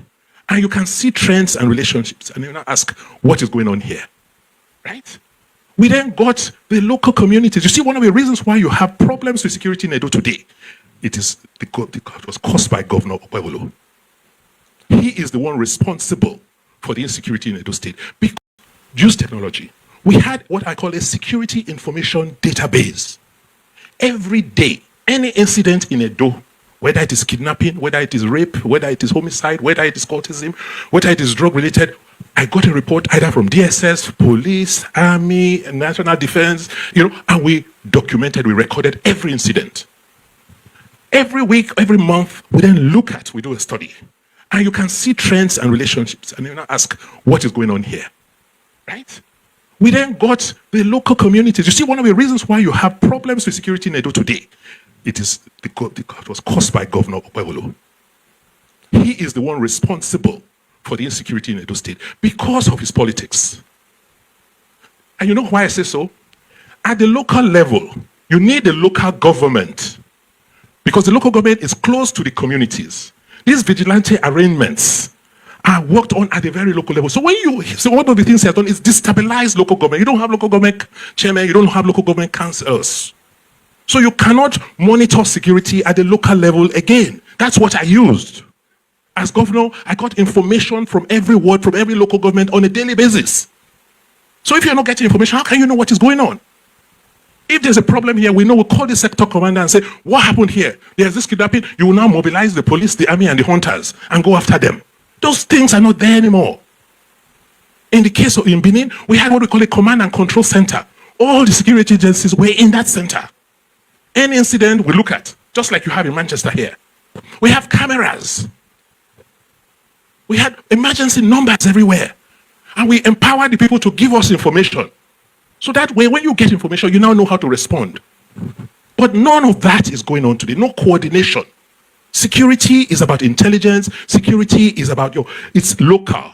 And you can see trends and relationships, and you now ask, what is going on here? Right? We then got the local communities. You see, one of the reasons why you have problems with security in Edo today, it was caused by Governor Okpebhelo. He is the one responsible for the insecurity in Edo State. Because use technology. We had what I call a security information database. Every day, any incident in Edo, whether it is kidnapping, whether it is rape, whether it is homicide, whether it is cultism, whether it is drug-related, I got a report either from DSS, police, army, national defense, and we documented, we recorded every incident. Every week, every month, we then we do a study. And you can see trends and relationships, and you now ask, what is going on here? Right? We then got the local communities. You see, one of the reasons why you have problems with security in Edo today, it was caused by Governor Okpebhelo. He is the one responsible for the insecurity in Edo State because of his politics. And you know why I say so? At the local level, you need a local government because the local government is close to the communities. These vigilante arrangements are worked on at a very local level. So one of the things he has done is destabilize local government. You don't have local government chairman, you don't have local government councillors. So you cannot monitor security at the local level again. That's what I used. As governor, I got information from every ward, from every local government on a daily basis. So if you're not getting information, how can you know what is going on? If there's a problem here, we know we'll call the sector commander and say, what happened here? There's this kidnapping. You will now mobilize the police, the army, and the hunters and go after them. Those things are not there anymore. In the case of Benin, we had what we call a command and control center. All the security agencies were in that center. Any incident we look at, just like you have in Manchester here. We have cameras. We had emergency numbers everywhere. And we empower the people to give us information. So that way, when you get information, you now know how to respond. But none of that is going on today. No coordination. Security is about intelligence. Security is about it's local.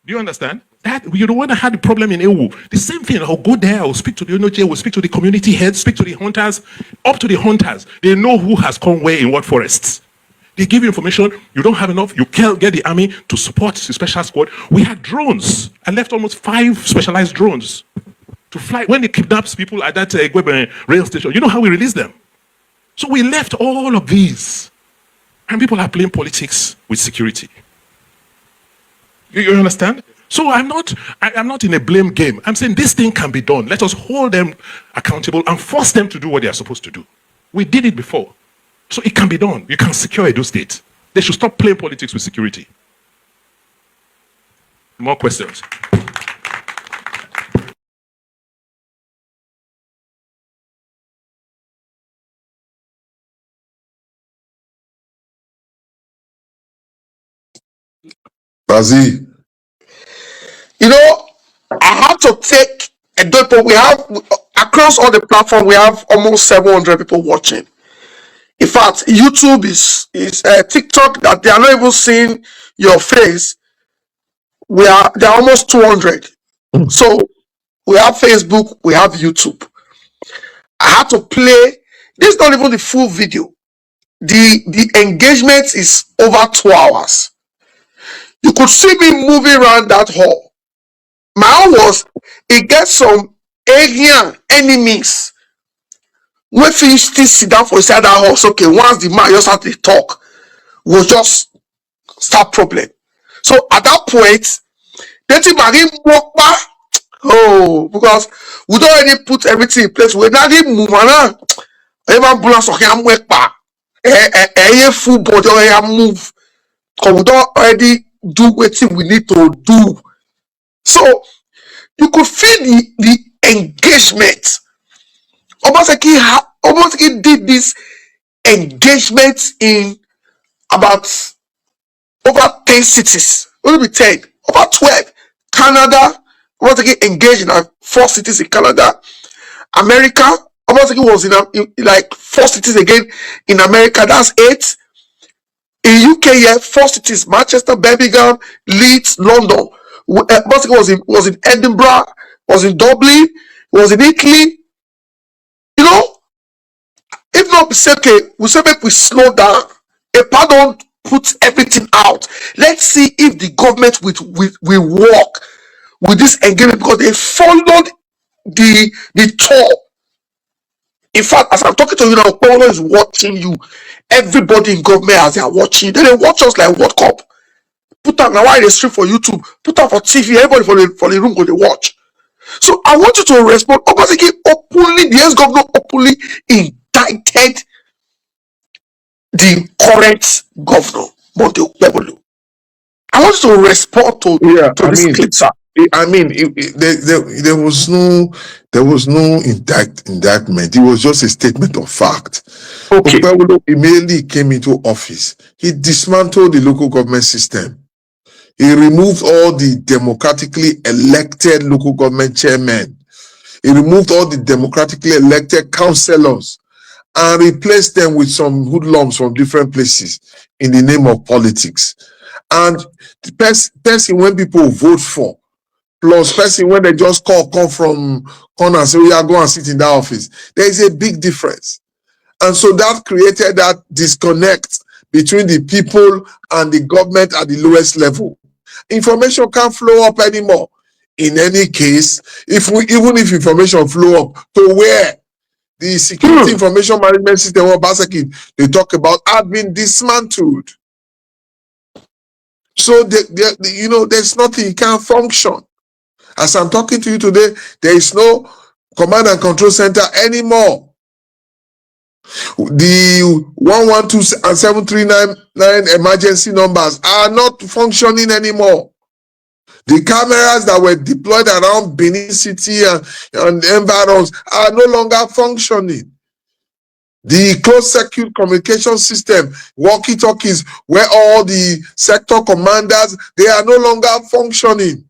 Do you understand? That you don't want to have the problem in Ewu. The same thing. I'll go there. I'll speak to the UNOJ. We'll speak to the community heads. Speak to the hunters. Up to the hunters. They know who has come where in what forests. They give you information. You don't have enough. You can't get the army to support the special squad. We had drones. I left almost 5 specialized drones to fly when they kidnaps people at that Godwin rail station. You know how we release them? So we left all of these. And people are playing politics with security. You understand? So I'm not in a blame game. I'm saying this thing can be done. Let us hold them accountable and force them to do what they are supposed to do. We did it before. So it can be done. You can secure Edo State. They should stop playing politics with security. More questions? Bazi. You know, I have to take a dopo. We have across all the platform, we have almost 700 people watching. In fact, YouTube is TikTok that they are not even seeing your face. They are almost 200. So we have Facebook, we have YouTube. I had to play. This is not even the full video. The engagement is over 2 hours. You could see me moving around that hall. My own was, it gets some alien enemies. When we still sit down for inside that house, okay, once the man just had to talk, we'll just start problem. So at that point, they think Marie walk back. Oh, because we don't already put everything in place. We're not even moving on. Even bullets okay, I'm work back. Full body or move. Because we don't already do what we need to do. So you could feel the engagement. Obaseki did this engagement in about over 10 cities. What be 10? Over 12. Canada, Obaseki engaged in 4 cities in Canada. America, Obaseki was in like 4 cities again in America. That's 8. In UK, yeah, 4 cities: Manchester, Birmingham, Leeds, London. Obaseki was in Edinburgh, was in Dublin, was in Italy. You know, if not, we say make we slow down. Don't put everything out. Let's see if the government will work with this engagement, because they followed the tour. In fact, as I'm talking to you now, Okpebhelo is watching you. Everybody in government, as they are watching, they watch us like World Cup. Put out now why they stream for YouTube, put out for TV, everybody for the room go they watch. So I want you to respond. Obaseki openly, the ex-governor openly indicted the current governor, Monte Okpebhelo. I want you to respond to this clip, sir. There was no indictment. It was just a statement of fact. Okay. Okpebhelo immediately came into office. He dismantled the local government system. He removed all the democratically elected local government chairmen. He removed all the democratically elected councillors and replaced them with some hoodlums from different places in the name of politics. And the person when people vote for, plus person when they just come from corner and say, "We are going to sit in that office." There is a big difference. And so that created that disconnect between the people and the government at the lowest level. Information can't flow up anymore. In any case, even if information flow up to where the security information management system of Obaseki they talk about have been dismantled. So there's nothing, it can't function. As I'm talking to you today, there is no command and control center anymore. The 112 and 7399 emergency numbers are not functioning anymore. The cameras that were deployed around Benin City and environs are no longer functioning. The closed circuit communication system, walkie-talkies, where all the sector commanders, they are no longer functioning.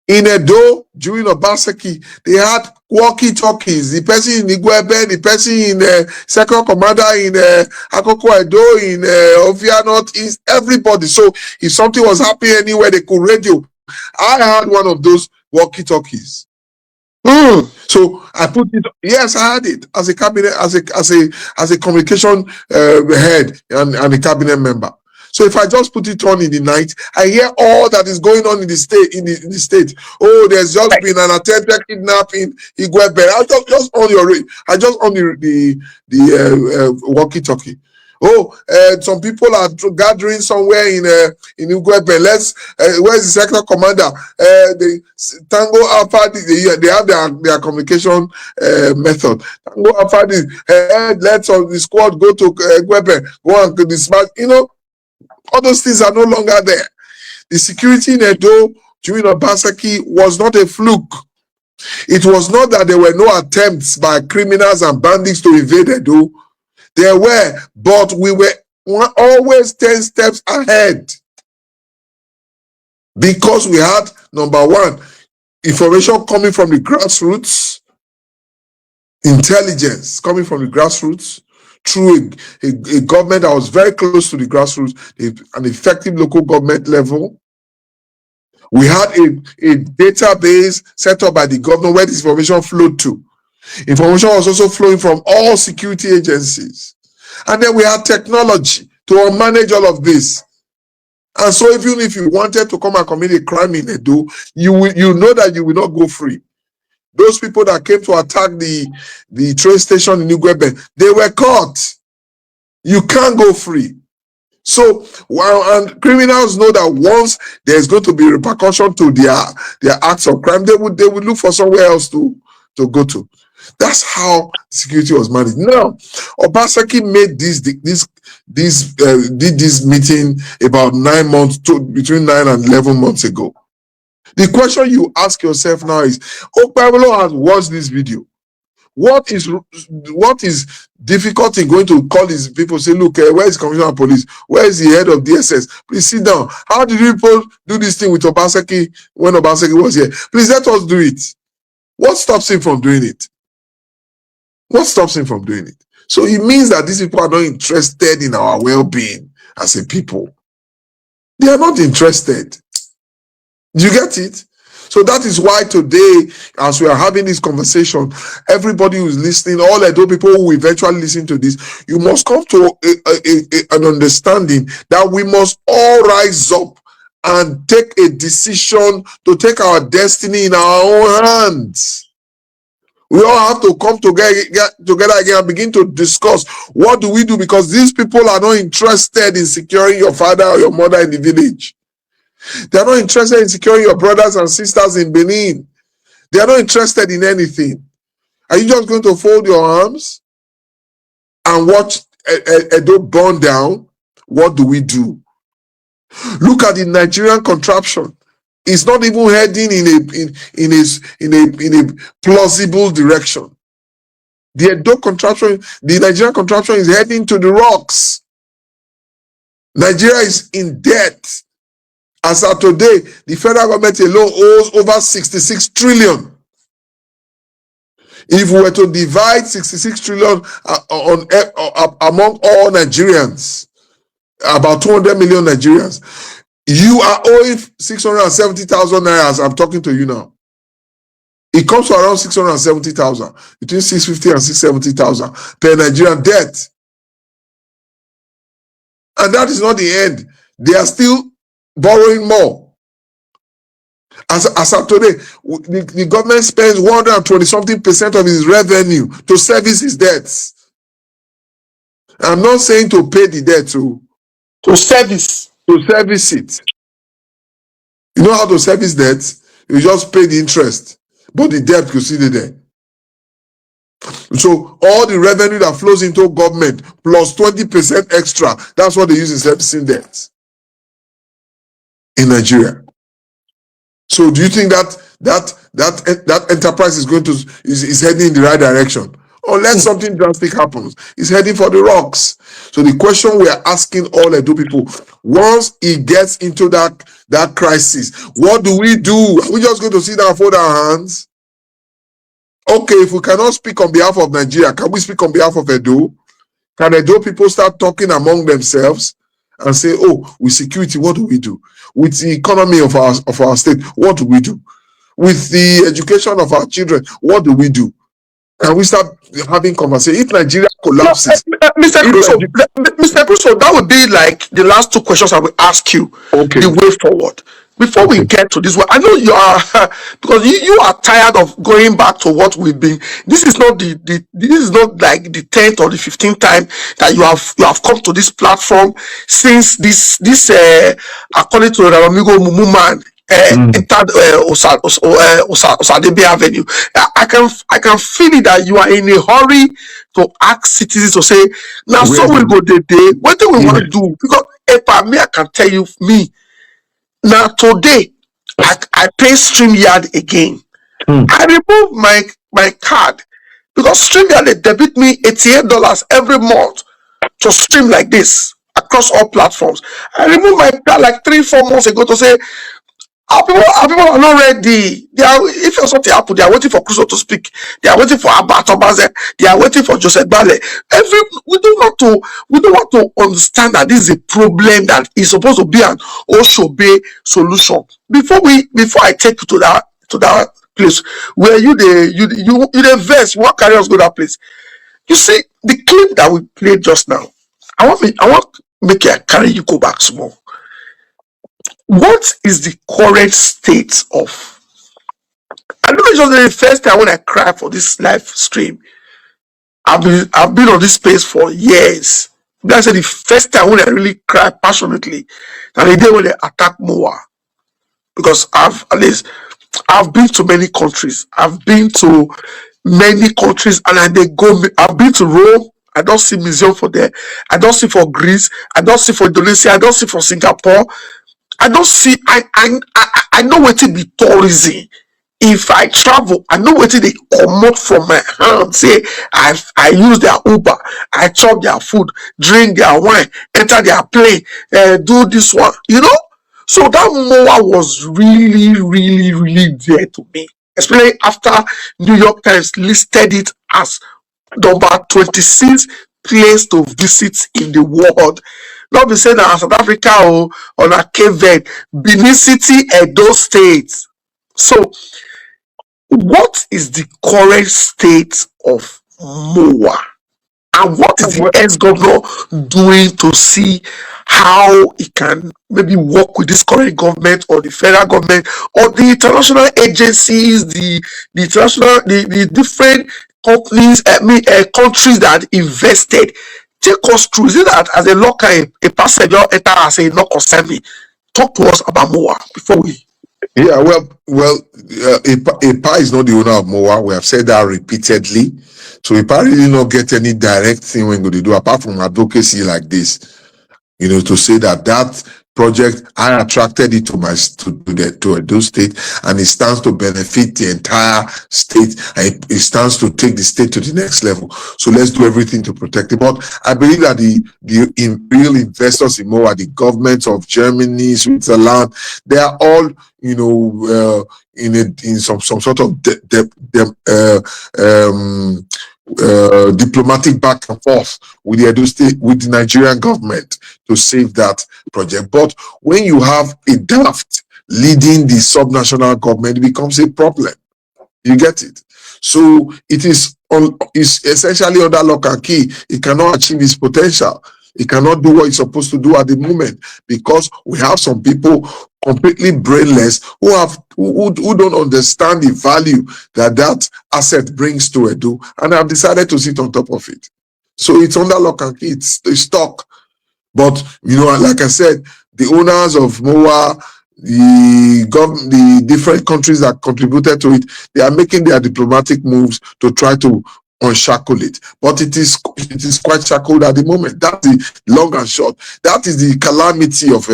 In Edo, during Obaseki, they had walkie-talkies. The person in Igwebe, the person in sector commander in Akoko Edo, in Ovia Northeast, everybody. So if something was happening anywhere, they could radio. I had one of those walkie-talkies. So I put it. Yes, I had it as a cabinet, as a communication head and a cabinet member. So if I just put it on in the night, I hear all that is going on in the state. In the state. Oh, there's just been an attempted kidnapping. I just on the walkie-talkie. Some people are gathering somewhere in Okpebhelo. Where's the sector commander? The Tango Alpha. They have their communication method. Tango Alpha. Let's the squad go to Okpebhelo. Go and dispatch. All those things are no longer there. The security in Edo during Obaseki was not a fluke. It was not that there were no attempts by criminals and bandits to invade Edo. There were, but we were always 10 steps ahead. Because we had, number one, information coming from the grassroots, intelligence coming from the grassroots, through a government that was very close to the grassroots, an effective local government level. We had a database set up by the government where this information flowed to. Information was also flowing from all security agencies. And then we had technology to manage all of this. And so even if you wanted to come and commit a crime in Edo, you know that you will not go free. Those people that came to attack the train station in Okpebhelo, they were caught. You can't go free. So, and criminals know that once there's going to be repercussion to their acts of crime, they would look for somewhere else to go to. That's how security was managed. Now, Obaseki made did this meeting about 9 months, between 9 and 11 months ago. The question you ask yourself now is, Okpebhelo has watched this video. What is difficult in going to call these people, say, look, where is the Commissioner of Police? Where is the head of DSS? Please sit down. How did people do this thing with Obaseki when Obaseki was here? Please let us do it. What stops him from doing it? What stops him from doing it? So it means that these people are not interested in our well-being as a people. They are not interested. Do you get it? So that is why today, as we are having this conversation, everybody who is listening, all Edo people who eventually listen to this, you must come to an understanding that we must all rise up and take a decision to take our destiny in our own hands. We all have to come together again and begin to discuss what do we do, because these people are not interested in securing your father or your mother in the village. They are not interested in securing your brothers and sisters in Benin. They are not interested in anything. Are you just going to fold your arms and watch Edo burn down? What do we do? Look at the Nigerian contraption. It's not even heading in a plausible direction. The Edo contraption, the Nigerian contraption, is heading to the rocks. Nigeria is in debt. As of today, the federal government alone owes over 66 trillion. If we were to divide 66 trillion among all Nigerians, about 200 million Nigerians, you are owing 670,000 naira as I'm talking to you now. It comes to around 670,000, between 650 and 670,000 per Nigerian debt. And that is not the end. They are still borrowing more. As of today, the government spends 120-something% of its revenue to service its debts. I'm not saying to pay the debt, to service it. You know how to service debt? You just pay the interest, but the debt you see there. So all the revenue that flows into government plus 20% extra, that's what they use in servicing debt in Nigeria. So do you think that enterprise is heading in the right direction? Unless something drastic happens, it's heading for the rocks. So the question we are asking all Edo people, once it gets into that crisis, what do we do? Are we just going to sit down and fold our hands? Okay, if we cannot speak on behalf of Nigeria, can we speak on behalf of Edo? Can Edo people start talking among themselves and say, oh, with security, what do we do? With the economy of our state, what do we do? With the education of our children, what do we do? Can we start having conversation? If Nigeria collapses... Mr. Crusoe, that would be like the last two questions I will ask you, the way forward. Before we get to this one, I know you are because you are tired of going back to what we've been. This is not this is not like the 10th or the 15th time that you have come to this platform since this according to Ramigo Mumu man entered Osadebe Avenue. I can feel it that you are in a hurry to ask citizens to say now so we go the day. What do we want to do? Because if I can tell you me. Now today, I pay StreamYard again. I remove my card because StreamYard they debit me $88 every month to stream like this across all platforms. I removed my card like 3-4 months ago to say our people are not ready. They are, if something happen, they are waiting for Crusoe to speak. They are waiting for Abba Tobaze. They are waiting for Joseph Bale. We don't want to understand that this is a problem that is supposed to be an Oshobe solution. Before I take you to that place where you verse, you want carry us go that place. You see the clip that we played just now. I want make you carry you go back small. What is the current state of? I know it's just the first time when I cry for this live stream. I've been on this space for years. That's the first time when I really cry passionately. And the day when they attack Moa. Because I've been to many countries. I've been to many countries and I've been to Rome. I don't see museum for there. I don't see for Greece. I don't see for Indonesia. I don't see for Singapore. I don't see. I know what it be tourism. If I travel, I know what they come out from my hand. Say I use their Uber, I chop their food, drink their wine, enter their plane, do this one. You know. So that Moa was really, really, really dear to me, especially after New York Times listed it as number 26 place to visit in the world. Not be saying that South Africa or on a Cape Verde, Benin City, Edo State. So, what is the current state of Moa? And what is the ex-governor doing to see how he can maybe work with this current government or the federal government or the international agencies, the different companies, countries that invested? Take us through. Is it that as a local, a passenger enter and say, "No concern me"? Talk to us about Moa before we. Yeah, IPA is not the owner of Moa. We have said that repeatedly. So IPA really not get any direct thing when they do apart from advocacy like this. You know, to say that project, I attracted it to Edo State, and it stands to benefit the entire state, and it stands to take the state to the next level. So let's do everything to protect it. But I believe that the real investors in Moa, the governments of Germany, Switzerland, they are all, you know, in some sort of diplomatic back and forth with the Edo State, with the Nigerian government to save that project. But when you have a daft leading the subnational government, it becomes a problem. You get it? So it is essentially under lock and key. It cannot achieve its potential. It cannot do what it's supposed to do at the moment because we have some people completely brainless who don't understand the value that asset brings to Edo and have decided to sit on top of it. So it's under lock and key. It's stuck. But, you know, like I said, the owners of Moa, the different countries that contributed to it, they are making their diplomatic moves to try to unshackle it. But it is quite shackled at the moment. That's the long and short. That is the calamity of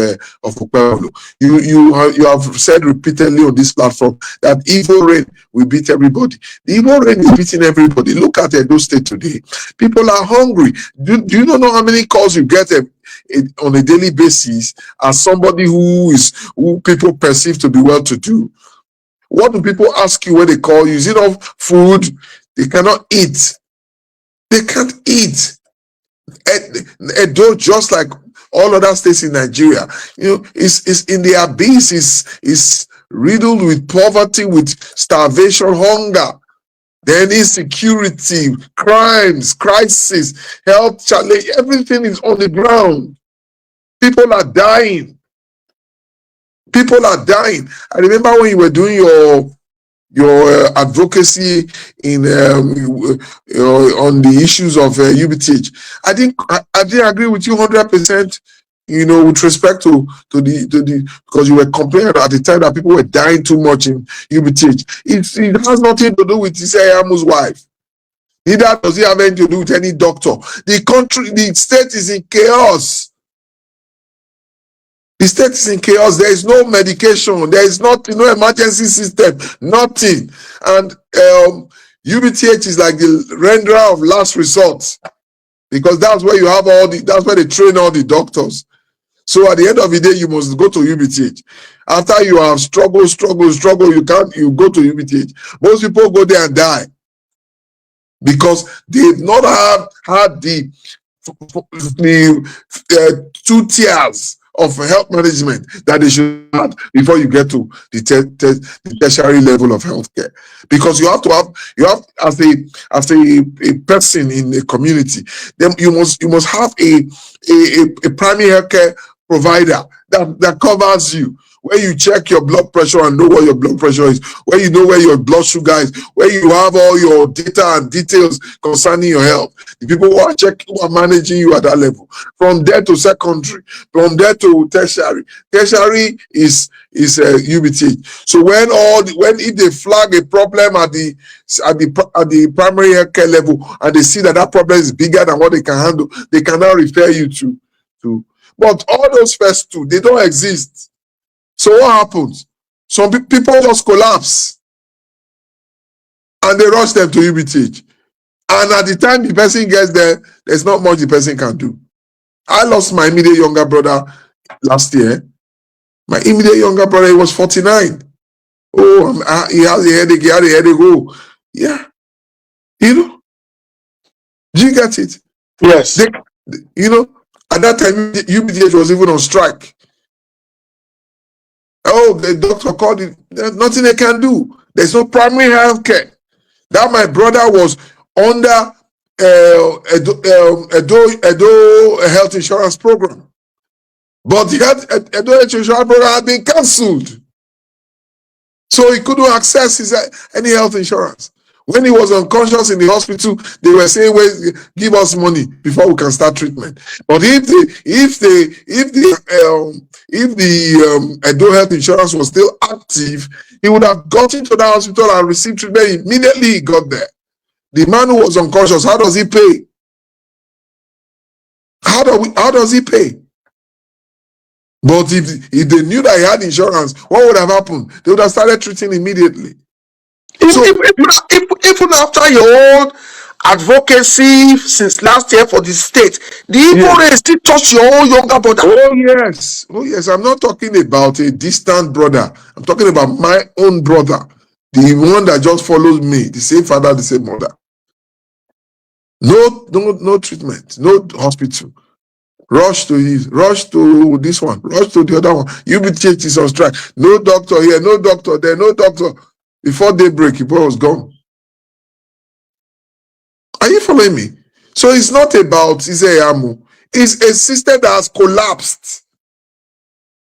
Okpebhelo. You have said repeatedly on this platform that evil reign will beat everybody. The evil reign is beating everybody. Look at Edo State today. People are hungry. Do you not know how many calls you get on a daily basis as somebody who people perceive to be well-to-do? What do people ask you when they call you? Is it enough food? They cannot eat. They can't eat. Edo, just like all other states in Nigeria, you know, is in the abyss. Is riddled with poverty, with starvation, hunger, then insecurity, crimes, crisis, health challenge. Everything is on the ground. People are dying. People are dying. I remember when you were doing your advocacy in on the issues of UBTH. I didn't agree with you 100%. With respect to the because you were complaining at the time that people were dying too much in UBTH. It has nothing to do with Isayamu's wife. Neither does it have anything to do with any doctor. The state is in chaos. The state is in chaos. There is no medication. There is no emergency system. Nothing. And UBTH is like the renderer of last resort, because that's where you have that's where they train all the doctors. So at the end of the day, you must go to UBTH. After you have struggle, you go to UBTH. Most people go there and die because they've not had the 2 tiers of health management that they should have before you get to the tertiary level of healthcare. Because you have as a person in a community, then you must have a primary healthcare provider that covers you, where you check your blood pressure and know what your blood pressure is, where you know where your blood sugar is, where you have all your data and details concerning your health. The people who are managing you at that level. From there to secondary, from there to tertiary. Tertiary is UBTH. So if they flag a problem at the primary healthcare level and they see that problem is bigger than what they can handle, they can now refer you to. But all those first two, they don't exist. So what happens? Some people just collapse and they rush them to UBTH. And at the time the person gets there, there's not much the person can do. I lost my immediate younger brother last year. My immediate younger brother, he was 49. Oh, he has a headache, he had a headache. Oh, yeah. Do you get it? Yes. At that time, UBTH was even on strike. Oh, the doctor called it. There's nothing they can do. There's no primary health care. That my brother was under Edo health insurance program. But the Edo health insurance program had been cancelled. So he couldn't access any health insurance. When he was unconscious in the hospital, they were saying, "Well, give us money before we can start treatment." But if the Edo health insurance was still active, he would have got into the hospital and received treatment immediately he got there. The man who was unconscious, how does he pay? How does he pay? But if they knew that he had insurance, what would have happened? They would have started treating immediately. Even after your own advocacy since last year for the state, the Igbo race still touch your own younger brother. Oh yes. I'm not talking about a distant brother. I'm talking about my own brother, the one that just follows me, the same father, the same mother. No treatment, no hospital. Rush to this one, rush to the other one. UBTH is on strike. No doctor here, no doctor there, no doctor. Before daybreak, he was gone. Are you following me? So it's not about Isayamu. It's a system that has collapsed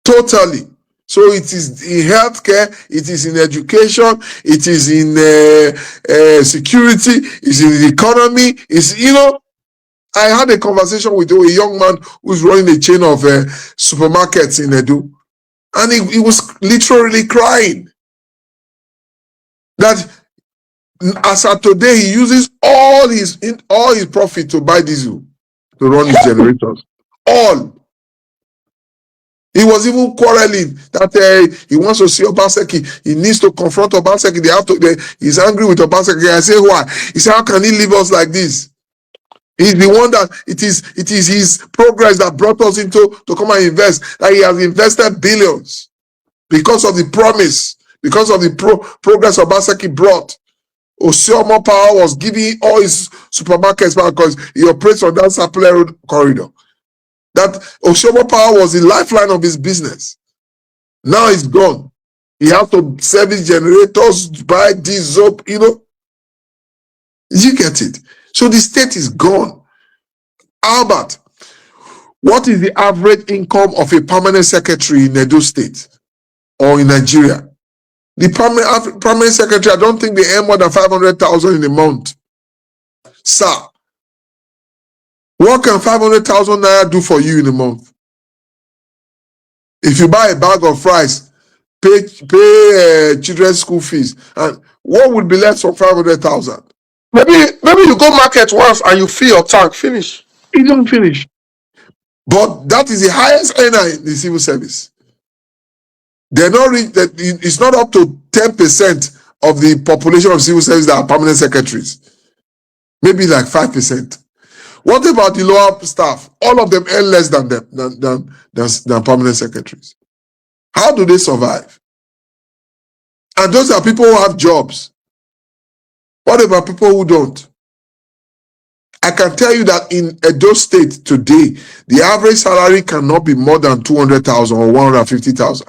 totally. So it is in healthcare, it is in education, it is in security, it's in the economy. I had a conversation with a young man who's running a chain of supermarkets in Edo, and he was literally crying that as of today he uses all his profit to buy diesel to run his generators. All. He was even quarreling that he wants to see Obaseki. He needs to confront Obaseki. He's angry with Obaseki. I say, why? He said, how can he leave us like this? He's the one that it is his progress that brought us to come and invest. That he has invested billions because of the promise, because of the progress Obaseki brought. Osiomo Power was giving all his supermarkets back because he operates on that Sapele Road corridor. That Osiomo Power was the lifeline of his business. Now it's gone. He has to service generators, buy diesel, You get it? So the state is gone. Albert, what is the average income of a permanent secretary in Edo State? or in Nigeria. The permanent secretary, I don't think they earn more than 500,000 in a month. Sir, what can 500,000 naira do for you in a month? If you buy a bag of rice, pay children's school fees, and what would be left for 500,000? Maybe you go market once and you fill your tank, finish. It don't finish. But that is the highest earner in the civil service. They're not that it's not up to 10% of the population of civil service that are permanent secretaries. Maybe like 5%. What about the lower staff? All of them earn less than permanent secretaries. How do they survive? And those are people who have jobs. What about people who don't? I can tell you that in Edo State today, the average salary cannot be more than 200,000 or 150,000.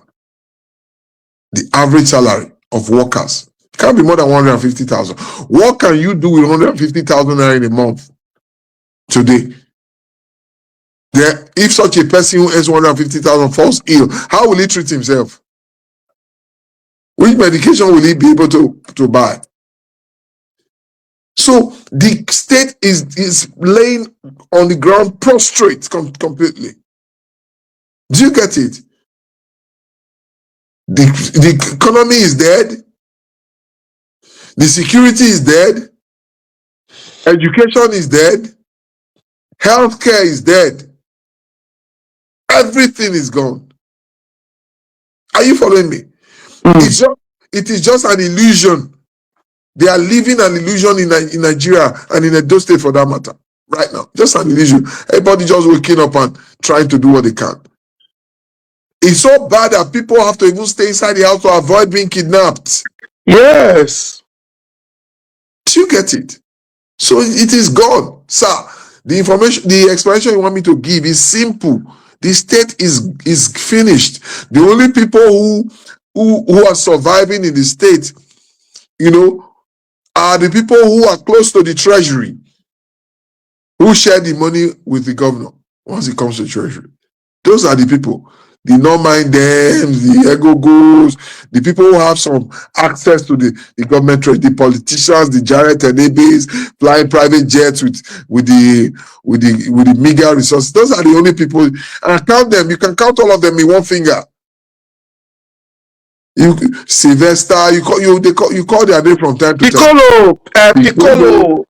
The average salary of workers can't be more than 150,000. What can you do with 150,000 naira in a month today? If such a person who earns 150,000 falls ill, how will he treat himself? Which medication will he be able to buy? So the state is laying on the ground prostrate completely. Do you get it? The economy is dead. The security is dead. Education is dead. Healthcare is dead. Everything is gone. Are you following me? It is just an illusion. They are living an illusion in Nigeria and in Edo State for that matter. Right now. Just an illusion. Everybody just waking up and trying to do what they can. It's so bad that people have to even stay inside the house to avoid being kidnapped. Yes. Do you get it? So it is gone. Sir, the explanation you want me to give is simple. The state is finished. The only people who are surviving in the state, are the people who are close to the treasury, who share the money with the governor once it comes to treasury. Those are the people. The non-mind them, the ego-goes, the people who have some access to the government treasury, the politicians, the Jarrett and Abes, flying private jets with the meager resources. Those are the only people. And count them. You can count all of them in one finger. Sylvester, you call their name from time to time. Piccolo,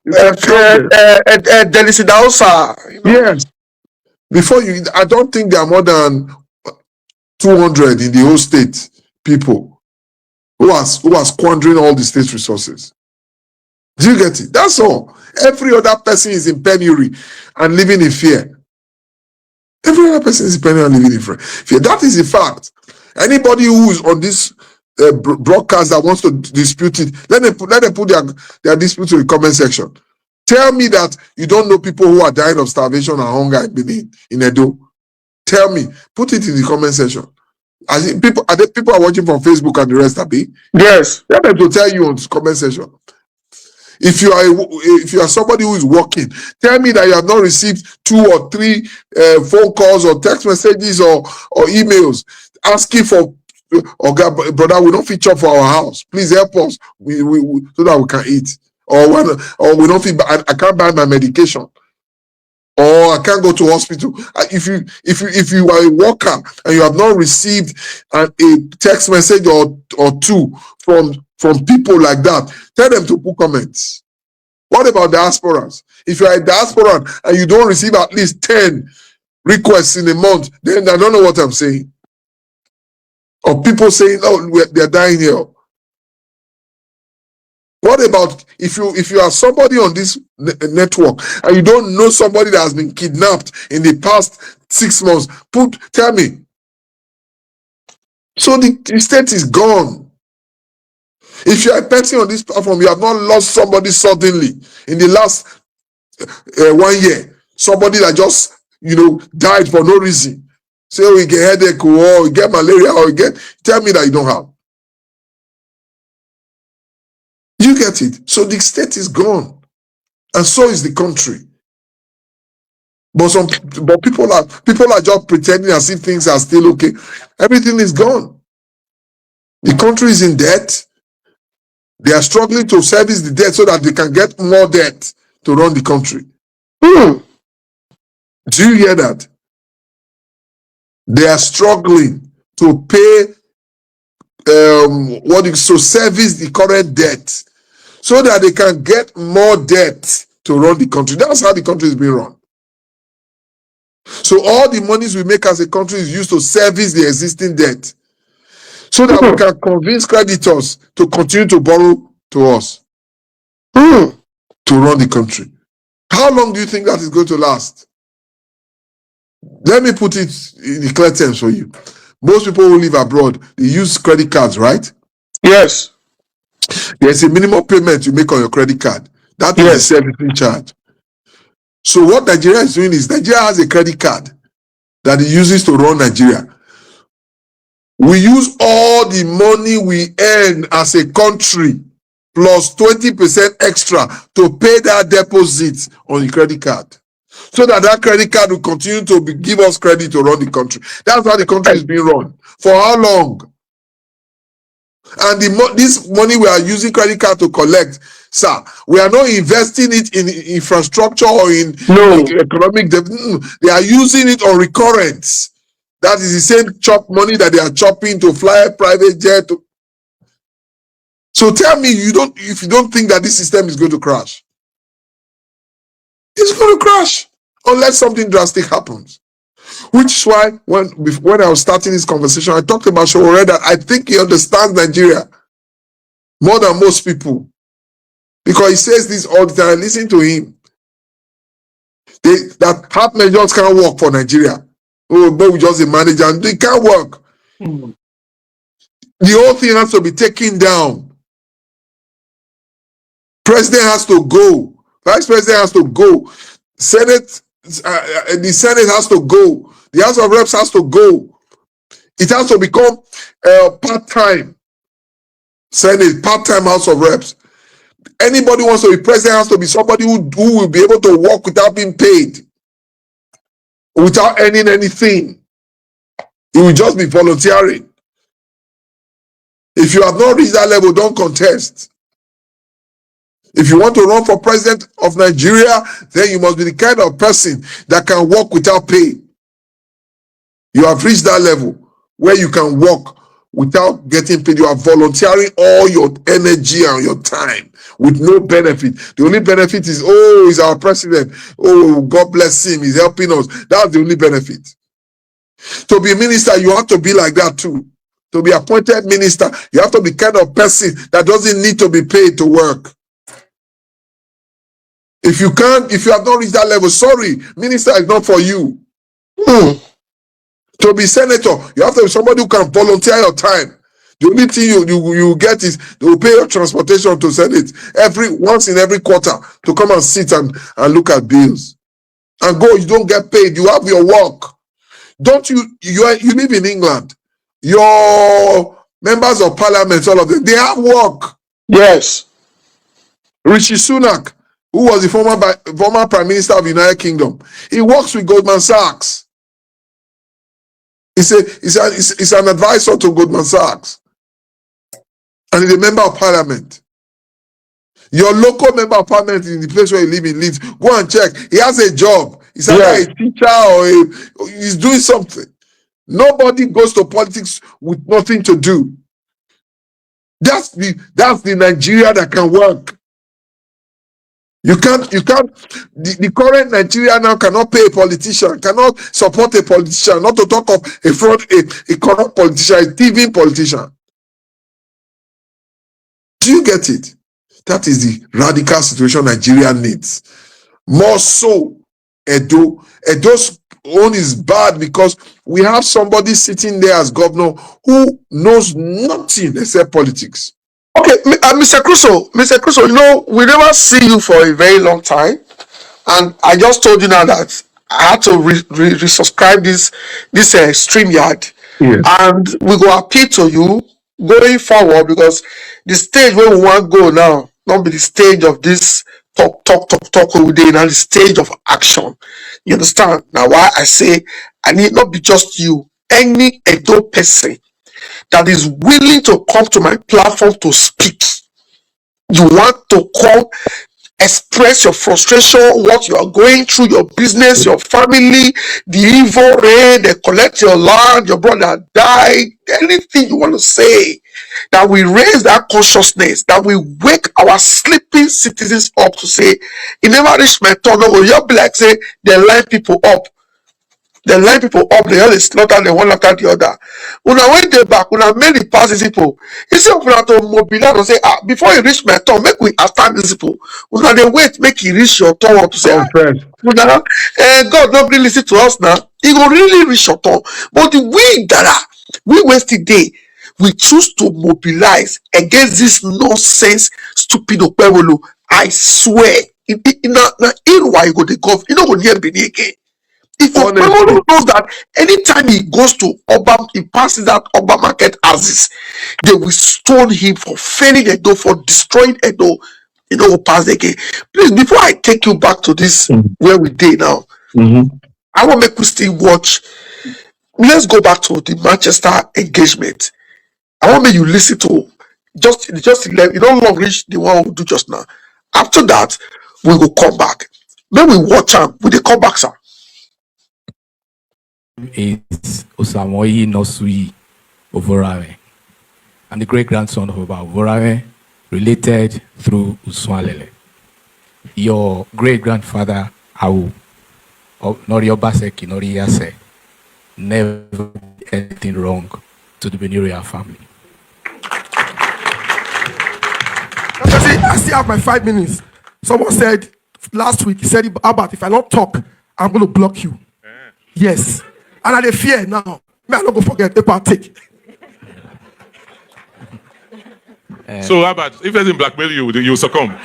Delicidosa. Yes. I don't think there are more than 200 in the whole state people who are squandering all the state's resources. Do you get it? That's all. Every other person is in penury and living in fear. Every other person is in penury and living in fear. That is a fact. Anybody who is on this broadcast that wants to dispute it, let them put their dispute in the comment section. Tell me that you don't know people who are dying of starvation and hunger in Edo. Tell me. Put it in the comment section. People are watching from Facebook and the rest, Abi? Yes. Tell them to tell you on the comment section. If you are somebody who is working, tell me that you have not received 2 or 3 phone calls or text messages or emails asking for, brother, we don't feature for our house. Please help us so that we can eat. Or we don't feel, I can't buy my medication. Or I can't go to hospital. If you are a worker and you have not received a text message or 2 from people like that, tell them to put comments. What about diasporans? If you are a diaspora and you don't receive at least 10 requests in a month, then I don't know what I'm saying. Or people saying, oh, they're dying here. What about if you are somebody on this network and you don't know somebody that has been kidnapped in the past 6 months? Tell me. So the state is gone. If you are a person on this platform, you have not lost somebody suddenly in the last 1 year. Somebody that just died for no reason. Say, oh, you get headache or you get malaria or tell me that you don't have. You get it? So the state is gone. And so is the country. But people are just pretending as if things are still okay. Everything is gone. The country is in debt. They are struggling to service the debt so that they can get more debt to run the country. Do you hear that? They are struggling to pay to service the current debt so that they can get more debt to run the country. That's how the country is being run. So all the monies we make as a country is used to service the existing debt so that we can convince creditors to continue to borrow to us to run the country. How long do you think that is going to last? Let me put it in the clear terms for you. Most people who live abroad, they use credit cards, right? Yes. There's a minimum payment you make on your credit card. That is a servicing charge. So what Nigeria is doing is Nigeria has a credit card that it uses to run Nigeria. We use all the money we earn as a country plus 20% extra to pay that deposit on the credit card, so that credit card will continue to give us credit to run the country. That's how the country is being run. For how long? And this money we are using credit card to collect, sir, we are not investing it in infrastructure or in economic development. They are using it on recurrence. That is the same chop money that they are chopping to fly a private jet. So tell me, if you don't think that this system is going to crash. It's going to crash unless something drastic happens. Which is why when I was starting this conversation, I talked about Sowore that I think he understands Nigeria more than most people, because he says this all the time. Listen to him. That half measures can't work for Nigeria. Oh, but we just a manager and they can't work. The whole thing has to be taken down. President has to go. Vice President has to go. Senate, the Senate has to go. The House of Reps has to go. It has to become part-time Senate, part-time House of Reps. Anybody who wants to be president has to be somebody who will be able to work without being paid, without earning anything. It will just be volunteering. If you have not reached that level, don't contest. If you want to run for president of Nigeria, then you must be the kind of person that can work without pay. You have reached that level where you can work without getting paid. You are volunteering all your energy and your time with no benefit. The only benefit is, oh, he's our president. Oh, God bless him. He's helping us. That's the only benefit. To be a minister, you have to be like that too. To be appointed minister, you have to be kind of person that doesn't need to be paid to work. If you have not reached that level, sorry, minister is not for you. To be senator, you have to be somebody who can volunteer your time. The only thing you get is they will pay your transportation to Senate once in every quarter to come and sit and look at bills. And go, you don't get paid. You have your work. Don't you live in England. Your members of parliament, all of them, they have work. Yes. Rishi Sunak, who was the former Prime Minister of the United Kingdom, he works with Goldman Sachs. He's an advisor to Goldman Sachs. And he's a member of parliament. Your local member of parliament in the place where you live in Leeds, go and check. He has a job. He's either a teacher or he's doing something. Nobody goes to politics with nothing to do. That's the Nigeria that can work. You can't. The current Nigeria now cannot pay a politician, cannot support a politician, not to talk of a corrupt politician, a thieving politician. Do you get it? That is the radical situation Nigeria needs. More so, Edo's own is bad because we have somebody sitting there as governor who knows nothing except politics. Okay, Mr. Crusoe, we never see you for a very long time, and I just told you now that I had to resubscribe this StreamYard, and we go appeal to you going forward, because the stage where we want to go now, not be the stage of this talk all day, now the stage of action. You understand? Now why I say I need not be just you, any Edo person that is willing to come to my platform to speak. You want to come express your frustration, what you are going through, your business, your family, the evil rain, they collect your land, your brother died, anything you want to say, that we raise that consciousness, that we wake our sleeping citizens up to say, it never reached my turn. No, you'll be like, say, they line people up. They line people up, they all dey slaughter them one after the other. Una when they back, una make the pass these people. Instead of una to mobilize and say, before you reach my turn, make we attack these people. Una dey wait, make you reach your turn to say, una, God don't really listen to us now. He go really reach your turn. But the we that we waste the day, we choose to mobilize against this nonsense, stupid Okpebhelo. I swear, in why you go the gov, you know go near Benin again. If Okpebhelo knows that anytime he goes to Oba, he passes that Oba market houses, they will stone him for failing Edo, for destroying Edo. You know, pass again. Please, before I take you back to this where we did now, I want to make we still watch. Let's go back to the Manchester engagement. I want me you listen to just 11. You don't long reach the one we do just now. After that, we will come back. Then we watch him. We will come back, sir. Is Osamoyi Nosui Ovorame. I'm the great grandson of Oba Ovorame, related through Uswalele. Your great grandfather, Awu, Nori Obaseki, Nori Yase, never did anything wrong to the Beniria family. I still have my 5 minutes. Someone said last week, he said, Albert, if I don't talk, I'm going to block you. Yes. And I dey fear now. May I not go forget the take. So Albert, if there's in blackmail you, you succumb.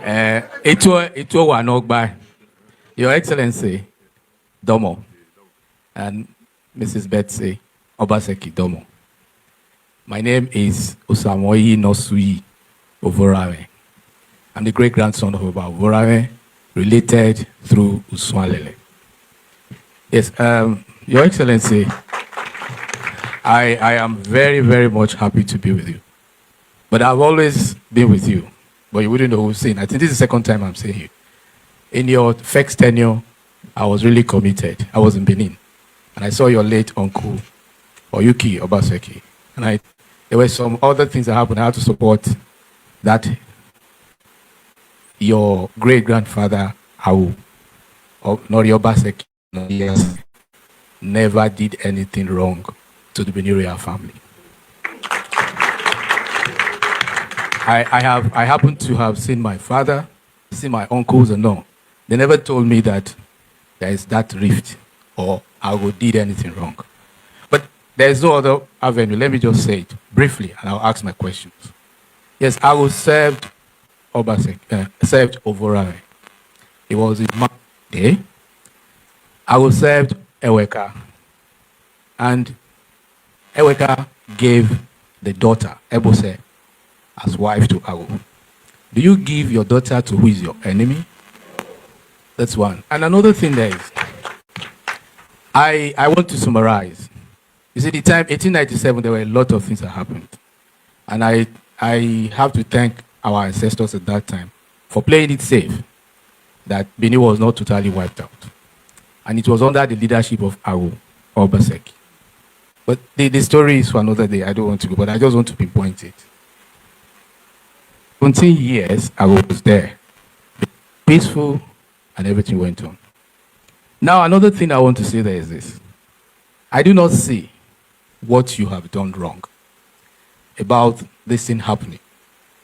It was not by Your Excellency, Domo, and Mrs. Betsy Obaseki Domo. My name is Osamoyi Nosui Ovorame. I'm the great grandson of Oba Ovorame, related through Uswalele. Yes, Your Excellency, I am very, very much happy to be with you. But I've always been with you, but you wouldn't know who's seen. I think this is the second time I'm seeing you. In your first tenure, I was really committed. I was in Benin, and I saw your late uncle, Oyuki Obaseki, and there were some other things that happened. I had to support that. Your great-grandfather, Awu, Nori Obaseki, never did anything wrong to the Beniria family. I happen to have seen my father, seen my uncles, and no. They never told me that there is that rift or Awu did anything wrong. But there is no other avenue. Let me just say it briefly, and I'll ask my questions. Yes, Awu served Obaseki, served Ovorame. It was in my day. I served Eweka, and Eweka gave the daughter, Ebose, as wife to Awu. Do you give your daughter to who is your enemy? That's one. And another thing there is, I want to summarize. You see, the time 1897, there were a lot of things that happened, and I have to thank our ancestors at that time for playing it safe, that Benin was not totally wiped out. And it was under the leadership of Awu Obaseki. But the story is for another day. I don't want to go, but I just want to pinpoint it. 17 years, Awu was there. Peaceful, and everything went on. Now, another thing I want to say there is this. I do not see what you have done wrong about this thing happening.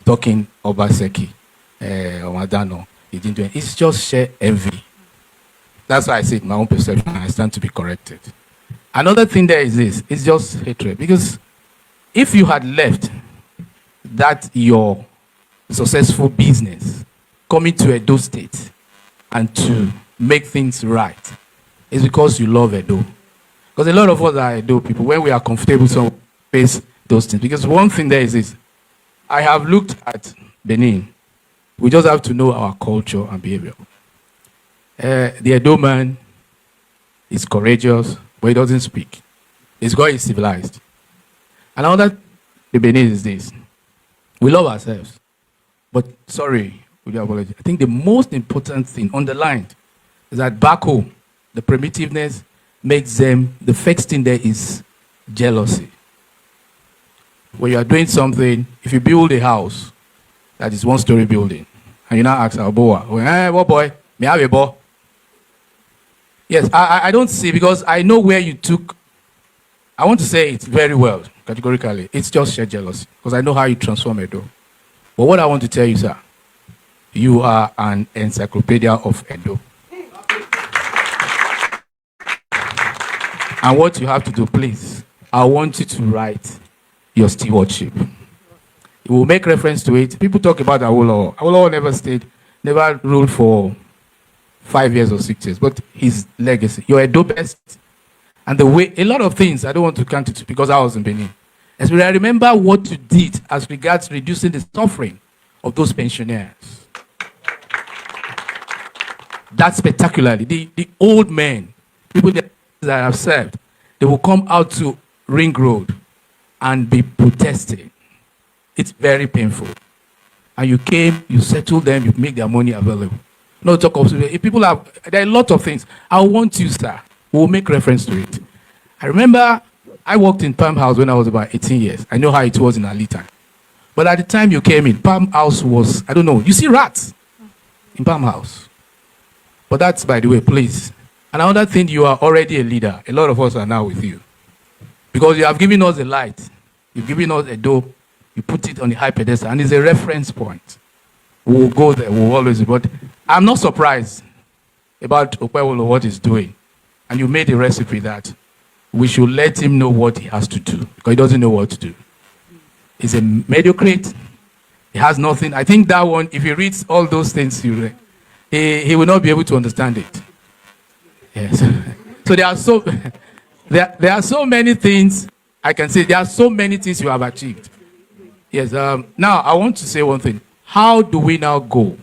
Talking Obaseki, Omadano, he didn't do it. It's just sheer envy. That's why I say it, my own perception, and I stand to be corrected. Another thing there is this, it's just hatred. Because if you had left that your successful business coming to Edo State and to make things right, it's because you love Edo. Because a lot of us are Edo people, when we are comfortable, so we face those things. Because one thing there is this, I have looked at Benin. We just have to know our culture and behavior. The Edo man is courageous, but he doesn't speak. His God is civilized. Another the Benin is this. We love ourselves. But sorry, with your apology. I think the most important thing underlined is that back home, the primitiveness makes them, the first thing there is jealousy. When you are doing something, if you build a house that is one-story building, and you now ask our boy, hey, what boy, may I have a boy? Yes, I don't see, because I know where you took, I want to say it very well, categorically. It's just sheer jealousy, because I know how you transform Edo. But what I want to tell you, sir, you are an encyclopedia of Edo. And what you have to do, please, I want you to write your stewardship. It will make reference to it. People talk about Awolowo. Awolowo never stayed, never ruled for 5 years or 6 years, but his legacy. You're Edo best. And the way, a lot of things, I don't want to count it because I was in Benin. Especially I remember what you did as regards reducing the suffering of those pensioners. That's spectacularly. The old men, people that have served, they will come out to Ring Road and be protesting. It's very painful. And you came, you settled them, you make their money available. No talk of, if people have, there are a lot of things. I want you, sir. We'll make reference to it. I remember I worked in Palm House when I was about 18 years. I know how it was in Ali time. But at the time you came in, Palm House was, I don't know, you see rats in Palm House. But that's, by the way, please. And another thing, you are already a leader. A lot of us are now with you. Because you have given us a light. You've given us a door. You put it on the high pedestal. And it's a reference point. We'll go there. We'll always. But I'm not surprised about Okpebhelo, what he's doing. And you made a recipe that we should let him know what he has to do. Because he doesn't know what to do. He's a mediocrate. He has nothing. I think that one, if he reads all those things, he will not be able to understand it. Yes. So there are there are so many things I can say. There are so many things you have achieved. Yes. Now I want to say one thing. How do we now go?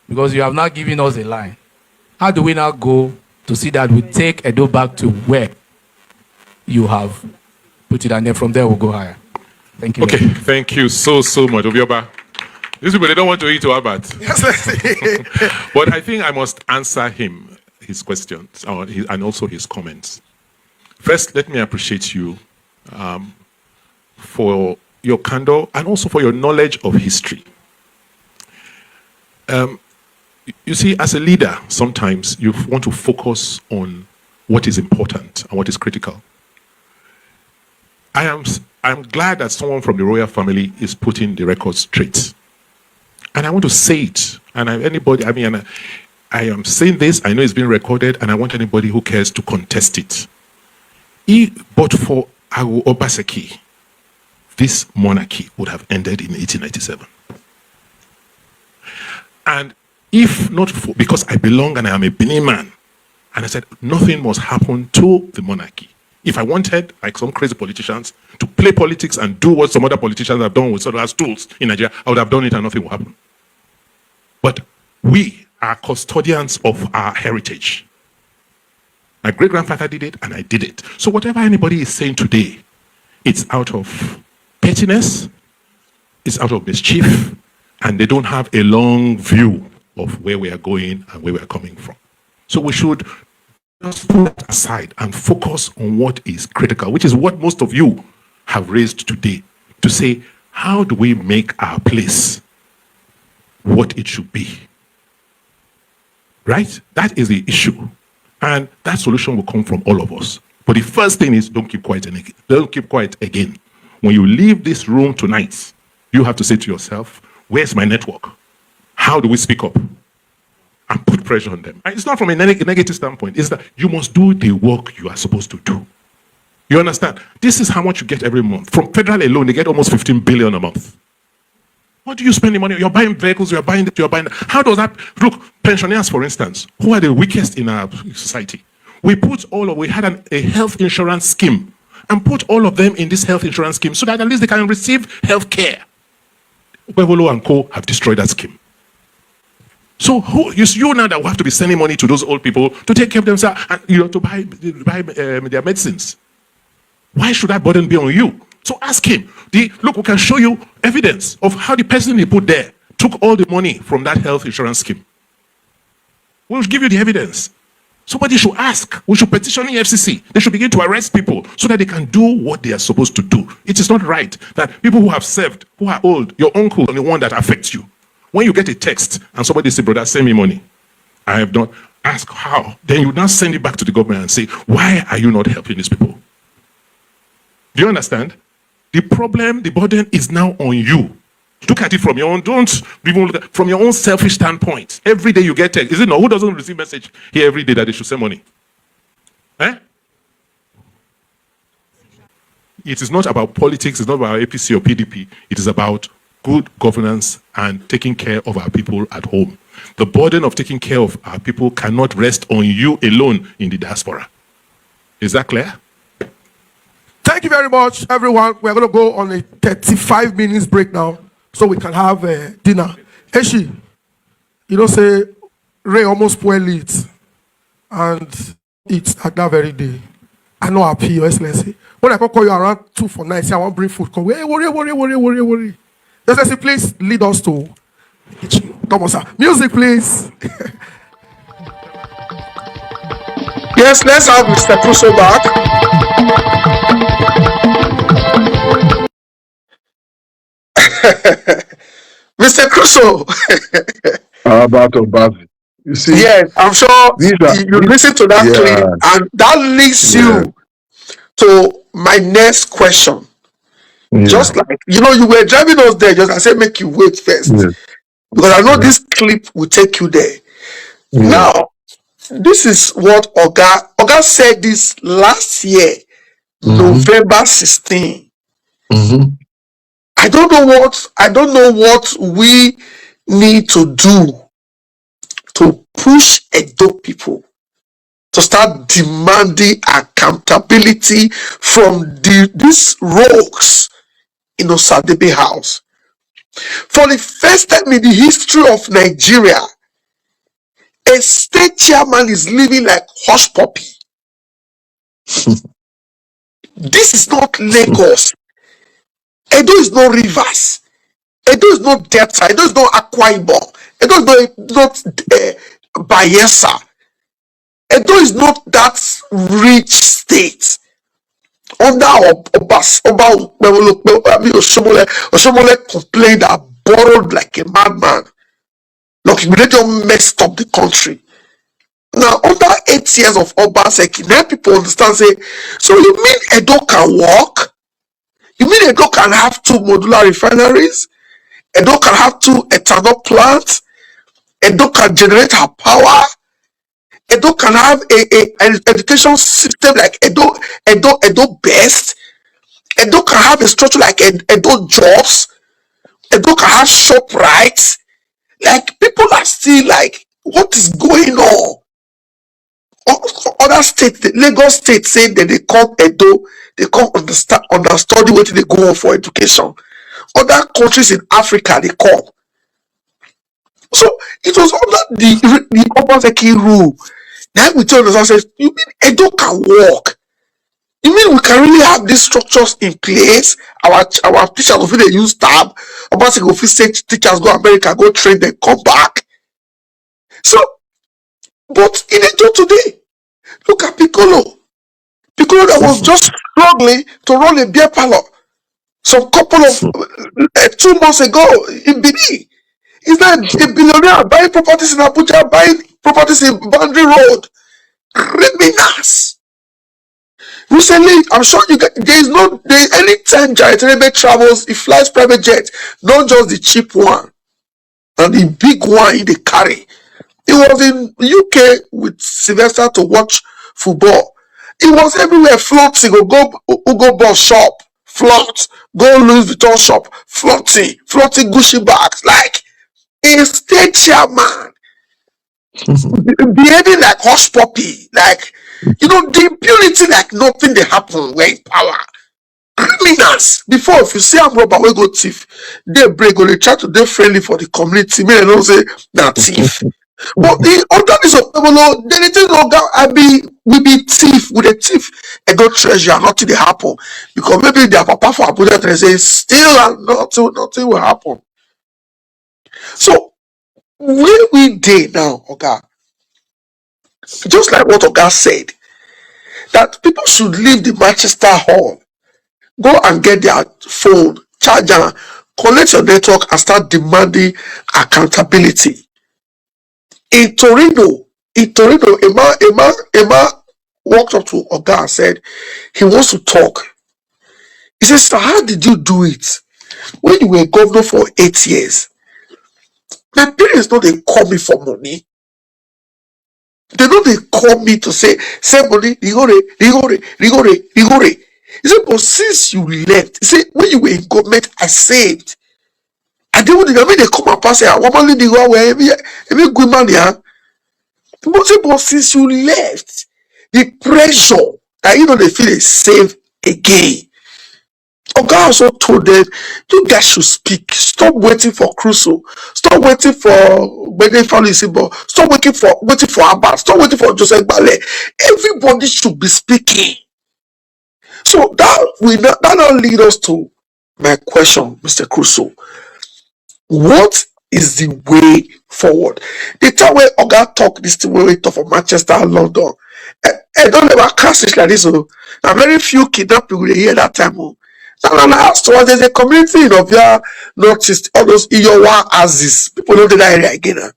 Because you have not given us a line. How do we now go to see that we take Edo back to where you have put it, and then from there we'll go higher? Thank you. Okay, thank you so much, Obioba. These people, they don't want to eat to Albert. But I think I must answer him, his questions, and also his comments. First, let me appreciate you for your candor and also for your knowledge of history. You see, as a leader, sometimes you want to focus on what is important and what is critical. I'm glad that someone from the royal family is putting the record straight. And I want to say it. And I am saying this, I know it's being recorded, and I want anybody who cares to contest it. But for Obaseki, this monarchy would have ended in 1897. And if not for, because I belong and I am a Benin man, and I said nothing must happen to the monarchy. If I wanted, like some crazy politicians, to play politics and do what some other politicians have done with sort of as tools in Nigeria, I would have done it and nothing will happen. But we are custodians of our heritage. My great-grandfather did it, and I did it. So whatever anybody is saying today, it's out of pettiness, it's out of mischief, and they don't have a long view of where we are going and where we are coming from. So we should just put that aside and focus on what is critical, which is what most of you have raised today, to say, how do we make our place what it should be? Right? That is the issue. And that solution will come from all of us. But the first thing is, don't keep quiet again. Don't keep quiet again. When you leave this room tonight, you have to say to yourself, where's my network? How do we speak up? And put pressure on them. And it's not from a negative standpoint. It's that you must do the work you are supposed to do. You understand? This is how much you get every month. From federal alone, they get almost 15 billion a month. What do you spend the money? You're buying vehicles, you're buying that. How does that look? Pensioners, for instance, who are the weakest in our society. We had a health insurance scheme and put all of them in this health insurance scheme so that at least they can receive health care. Okpebhelo and Co. have destroyed that scheme. So it's you now that will have to be sending money to those old people to take care of themselves and to buy their medicines. Why should that burden be on you? So ask him. Look, we can show you evidence of how the person he put there took all the money from that health insurance scheme. We'll give you the evidence. Somebody should ask. We should petition the FCC. They should begin to arrest people so that they can do what they are supposed to do. It is not right that people who have served, who are old, your uncle is the one that affects you. When you get a text and somebody says, brother, send me money, I have not asked how. Then you now send it back to the government and say, why are you not helping these people? Do you understand? The problem, the burden is now on you. Look at it from your own, don't even look at, from your own selfish standpoint. Every day you get text. Is it not? Who doesn't receive message here every day that they should send money? It is not about politics, it's not about APC or PDP. It is about good governance and taking care of our people at home. The burden of taking care of our people cannot rest on you alone in the diaspora. Is that clear? Thank you very much, everyone. We're going to go on a 35 minutes break now so we can have dinner. Eshi, you don't say Ray almost spoiled it and it's at that very day. I know happy, Your Excellency. When I call you around 2 for 9, say I want to bring food. Come, hey, worry. Your Excellency, please lead us to the kitchen. Come on, sir. Music, please. Yes, let's have Mr. Crusoe back. Mr. Crusoe. How about Obaseki? You see? Yes, I'm sure you listen to that clip, and that leads you to my next question. Just like, you were driving us there, just I said, make you wait first. Because I know this clip will take you there. Now, this is what Oga said this last year, November 16. I don't know what we need to do to push Edo people to start demanding accountability from these rogues in Osadebe house. For the first time in the history of Nigeria, a state chairman is living like hush puppy. This is not Lagos. Edo is not Rivers. Edo is not Delta. Edo is not Akwa Ibom. Edo is not Bayelsa. Edo is not that rich state. Under Okpebhelo, Oshomole complained that borrowed like a madman. Look, he just messed up the country. Now, under 8 years of Obaseki, now people understand, say, so you mean Edo can work? You mean Edo can have 2 modular refineries? Edo can have 2 ethanol plants? Edo can generate her power? Edo can have an education system like Edo Best? Edo can have a structure like Edo Jobs? Edo can have ShopRite? Like, people are still like, what is going on? Other states, Lagos State say that they come Edo, they come understudy what they go on for education. Other countries in Africa, they come. So it was under the Obaseki rule. Now we tell us, you mean Edo can work? You mean we can really have these structures in place? Our teachers will they use tab. Obaseki will say teachers go America, go train, then come back. So, but in Edo today, look at Piccolo. Piccolo that was just struggling to run a beer parlor some couple of 2 months ago in Benin. He's not a billionaire buying properties in Abuja, buying properties in Boundary Road. Criminals. Recently, I'm sure there's any time Jared Rebe travels, he flies private jet, not just the cheap one, and the big one he carry. He was in UK with Sylvester to watch football. He was everywhere floating. Go Hugo Boss shop, float. Go Louis Vuitton shop, floating Gucci bags. Like a state chairman, behaving like hush puppy. Like, the impunity like nothing they happen when in power. criminals. Before, if you see a robber, we go thief. They break, go they try to dey friendly for the community. Me, they don't say na thief. But under this Okpebhelo, they think we be thief with a thief and go treasure, nothing they happen. Because maybe their papa for Abuja they say still and nothing will happen. So where we dey now, Oga, just like what Oga said, that people should leave the Manchester Hall, go and get their phone, charger, collect your network and start demanding accountability. In Torino, a man walked up to Oga and said he wants to talk. He says, "Sir, how did you do it? When you were governor for 8 years, my parents know they call me for money. They know they call me to say money, rigore. He said, but since you left, he said, when you were in government, I saved. I didn't they come and pass here. What money they go away? Every good man here. But since you left, the pressure that they feel is safe again. Oga also told them, you guys should speak. Stop waiting for Crusoe. Stop waiting for Benefalisibo. Stop waiting for Abba. Stop waiting for Joseph Bale. Everybody should be speaking. So that now lead us to my question, Mr. Crusoe. What is the way forward? The time when Oga talk this thing when we talk for Manchester and London, I don't ever cast it like this. So now very few kidnapping will hear that time. So there's a community in Ovia, Northeast, all those Iyowa Aziz. People don't do that area again.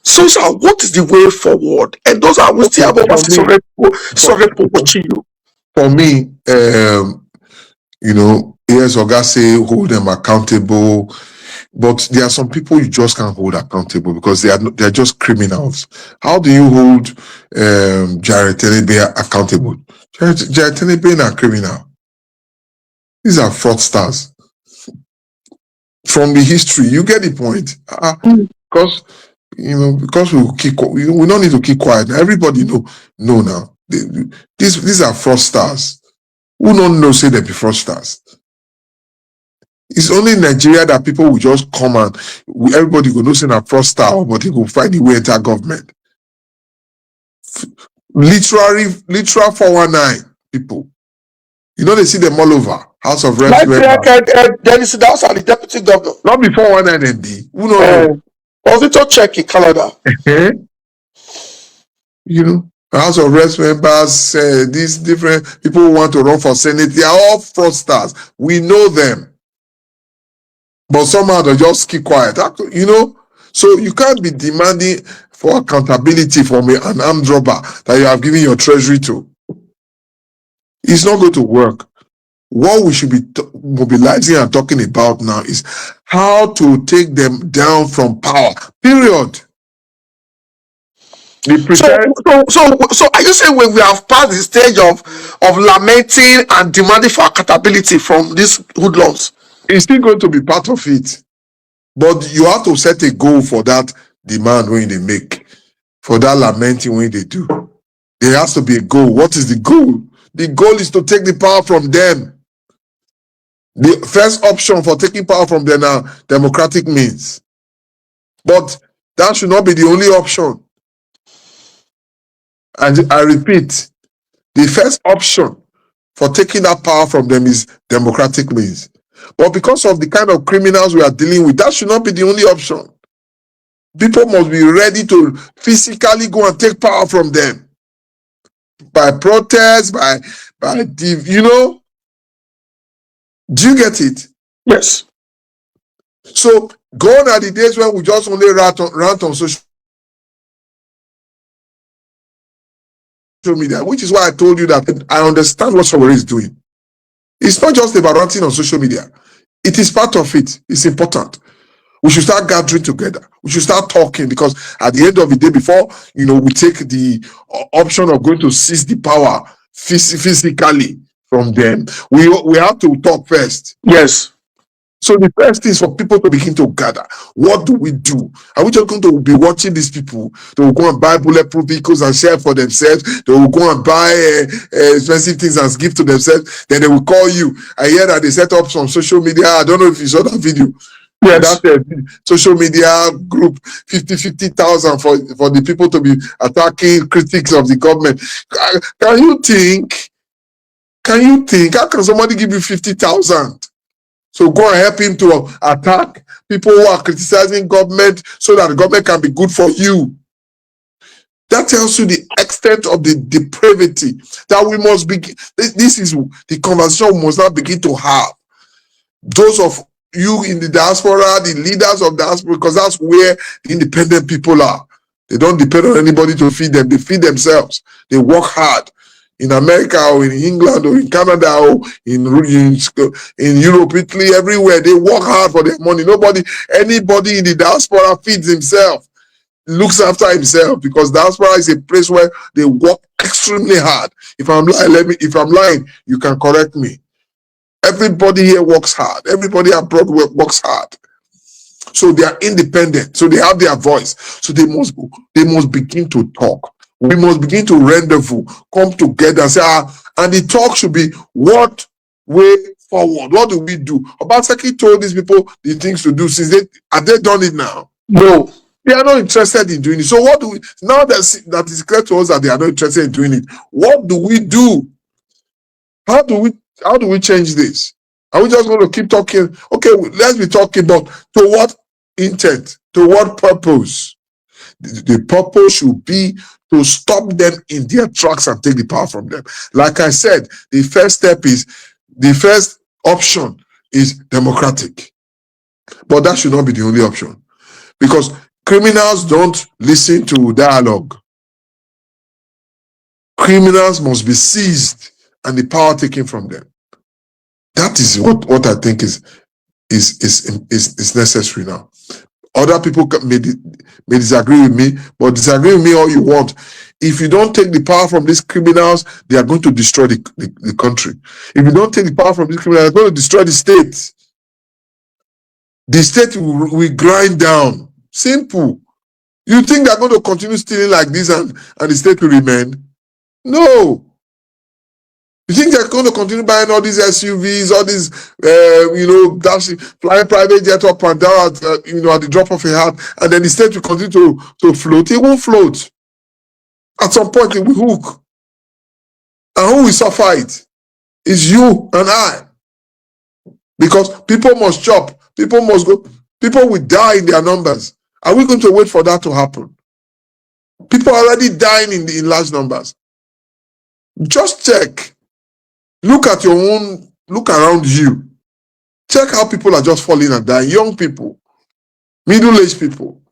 So, sir, what is the way forward? And those are we still have over 600 people watching you. For me, yes, Oga say hold them accountable, but there are some people you just can't hold accountable because they're just criminals. How do you hold Jared Tenebe accountable? Jared Tenebe is a criminal. These are fraudsters. From the history, you get the point. Because we don't need to keep quiet. Everybody know now. These are fraudsters. Who don't know say they be fraudsters? It's only in Nigeria that people will just come and everybody will know say a fraudster, but they will find a way enter government. Literal 419 people. They see them all over. House of Reps. Then is the house and the deputy governor. Not before 419 MD. Who knows? Auditor check in Canada. House of Reps members, these different people who want to run for Senate, they are all fraudsters. We know them. But somehow they just keep quiet. So you can't be demanding for accountability from an armed robber that you have given your treasury to. It's not going to work. What we should be mobilizing and talking about now is how to take them down from power. Period. So are you saying when we have passed the stage of lamenting and demanding for accountability from these hoodlums? It's still going to be part of it. But you have to set a goal for that demand when they make, for that lamenting when they do. There has to be a goal. What is the goal? The goal is to take the power from them. The first option for taking power from them are democratic means. But that should not be the only option. And I repeat, the first option for taking that power from them is democratic means. But because of the kind of criminals we are dealing with, that should not be the only option. People must be ready to physically go and take power from them. By protest, by Do you get it? Yes. So gone are the days when we just only rant on social media, which is why I told you that I understand what somebody is doing. It's not just about ranting on social media. It is part of it. It's important. We should start gathering together. We should start talking, because at the end of the day, before we take the option of going to seize the power physically from them, we have to talk first. Yes. So the first thing is for people to begin to gather. What do we do? Are we just going to be watching these people? They will go and buy bulletproof vehicles and share for themselves. They will go and buy expensive things and give to themselves. Then they will call you. I hear that they set up some social media. I don't know if you saw that video. Yes. That social media group, 50,000 for the people to be attacking critics of the government. Can you think? How can somebody give you 50,000? So go and help him to attack people who are criticizing government so that the government can be good for you. That tells you the extent of the depravity that we must begin. This is the conversation we must now begin to have. Those of you in the diaspora, the leaders of diaspora, because that's where the independent people are. They don't depend on anybody to feed them. They feed themselves. They work hard. In America or in England or in Canada or in Europe, Italy, everywhere, they work hard for their money. Anybody in the diaspora feeds himself, looks after himself, because diaspora is a place where they work extremely hard. If I'm lying, you can correct me. Everybody here works hard. Everybody abroad works hard. So they are independent. So they have their voice. So they must begin to talk. We must begin to rendezvous, come together and say, and the talk should be what way forward? What do we do? Obaseki told these people the things to do. Have they done it now? No. They are not interested in doing it. So what do we, now that is clear to us that they are not interested in doing it, what do we do? How do we change this? Are we just going to keep talking? Okay, let's be talking about to what intent, to what purpose? The purpose should be to stop them in their tracks and take the power from them. Like I said, the first option is democratic. But that should not be the only option. Because criminals don't listen to dialogue. Criminals must be seized and the power taken from them. That is what I think is necessary now. Other people may disagree with me, but disagree with me all you want. If you don't take the power from these criminals, they are going to destroy the country. If you don't take the power from these criminals, they're going to destroy the state. The state will grind down. Simple. You think they're going to continue stealing like this and the state will remain? No. You think they're going to continue buying all these SUVs, all these, flying private jet up and down at the drop of a hat, and then the state will continue to float? It won't float. At some point, it will hook. And who will suffer it? It's you and I. Because people must chop. People must go. People will die in their numbers. Are we going to wait for that to happen? People are already dying in large numbers. Just check. Look around you. Check how people are just falling and dying. Young people, middle-aged people.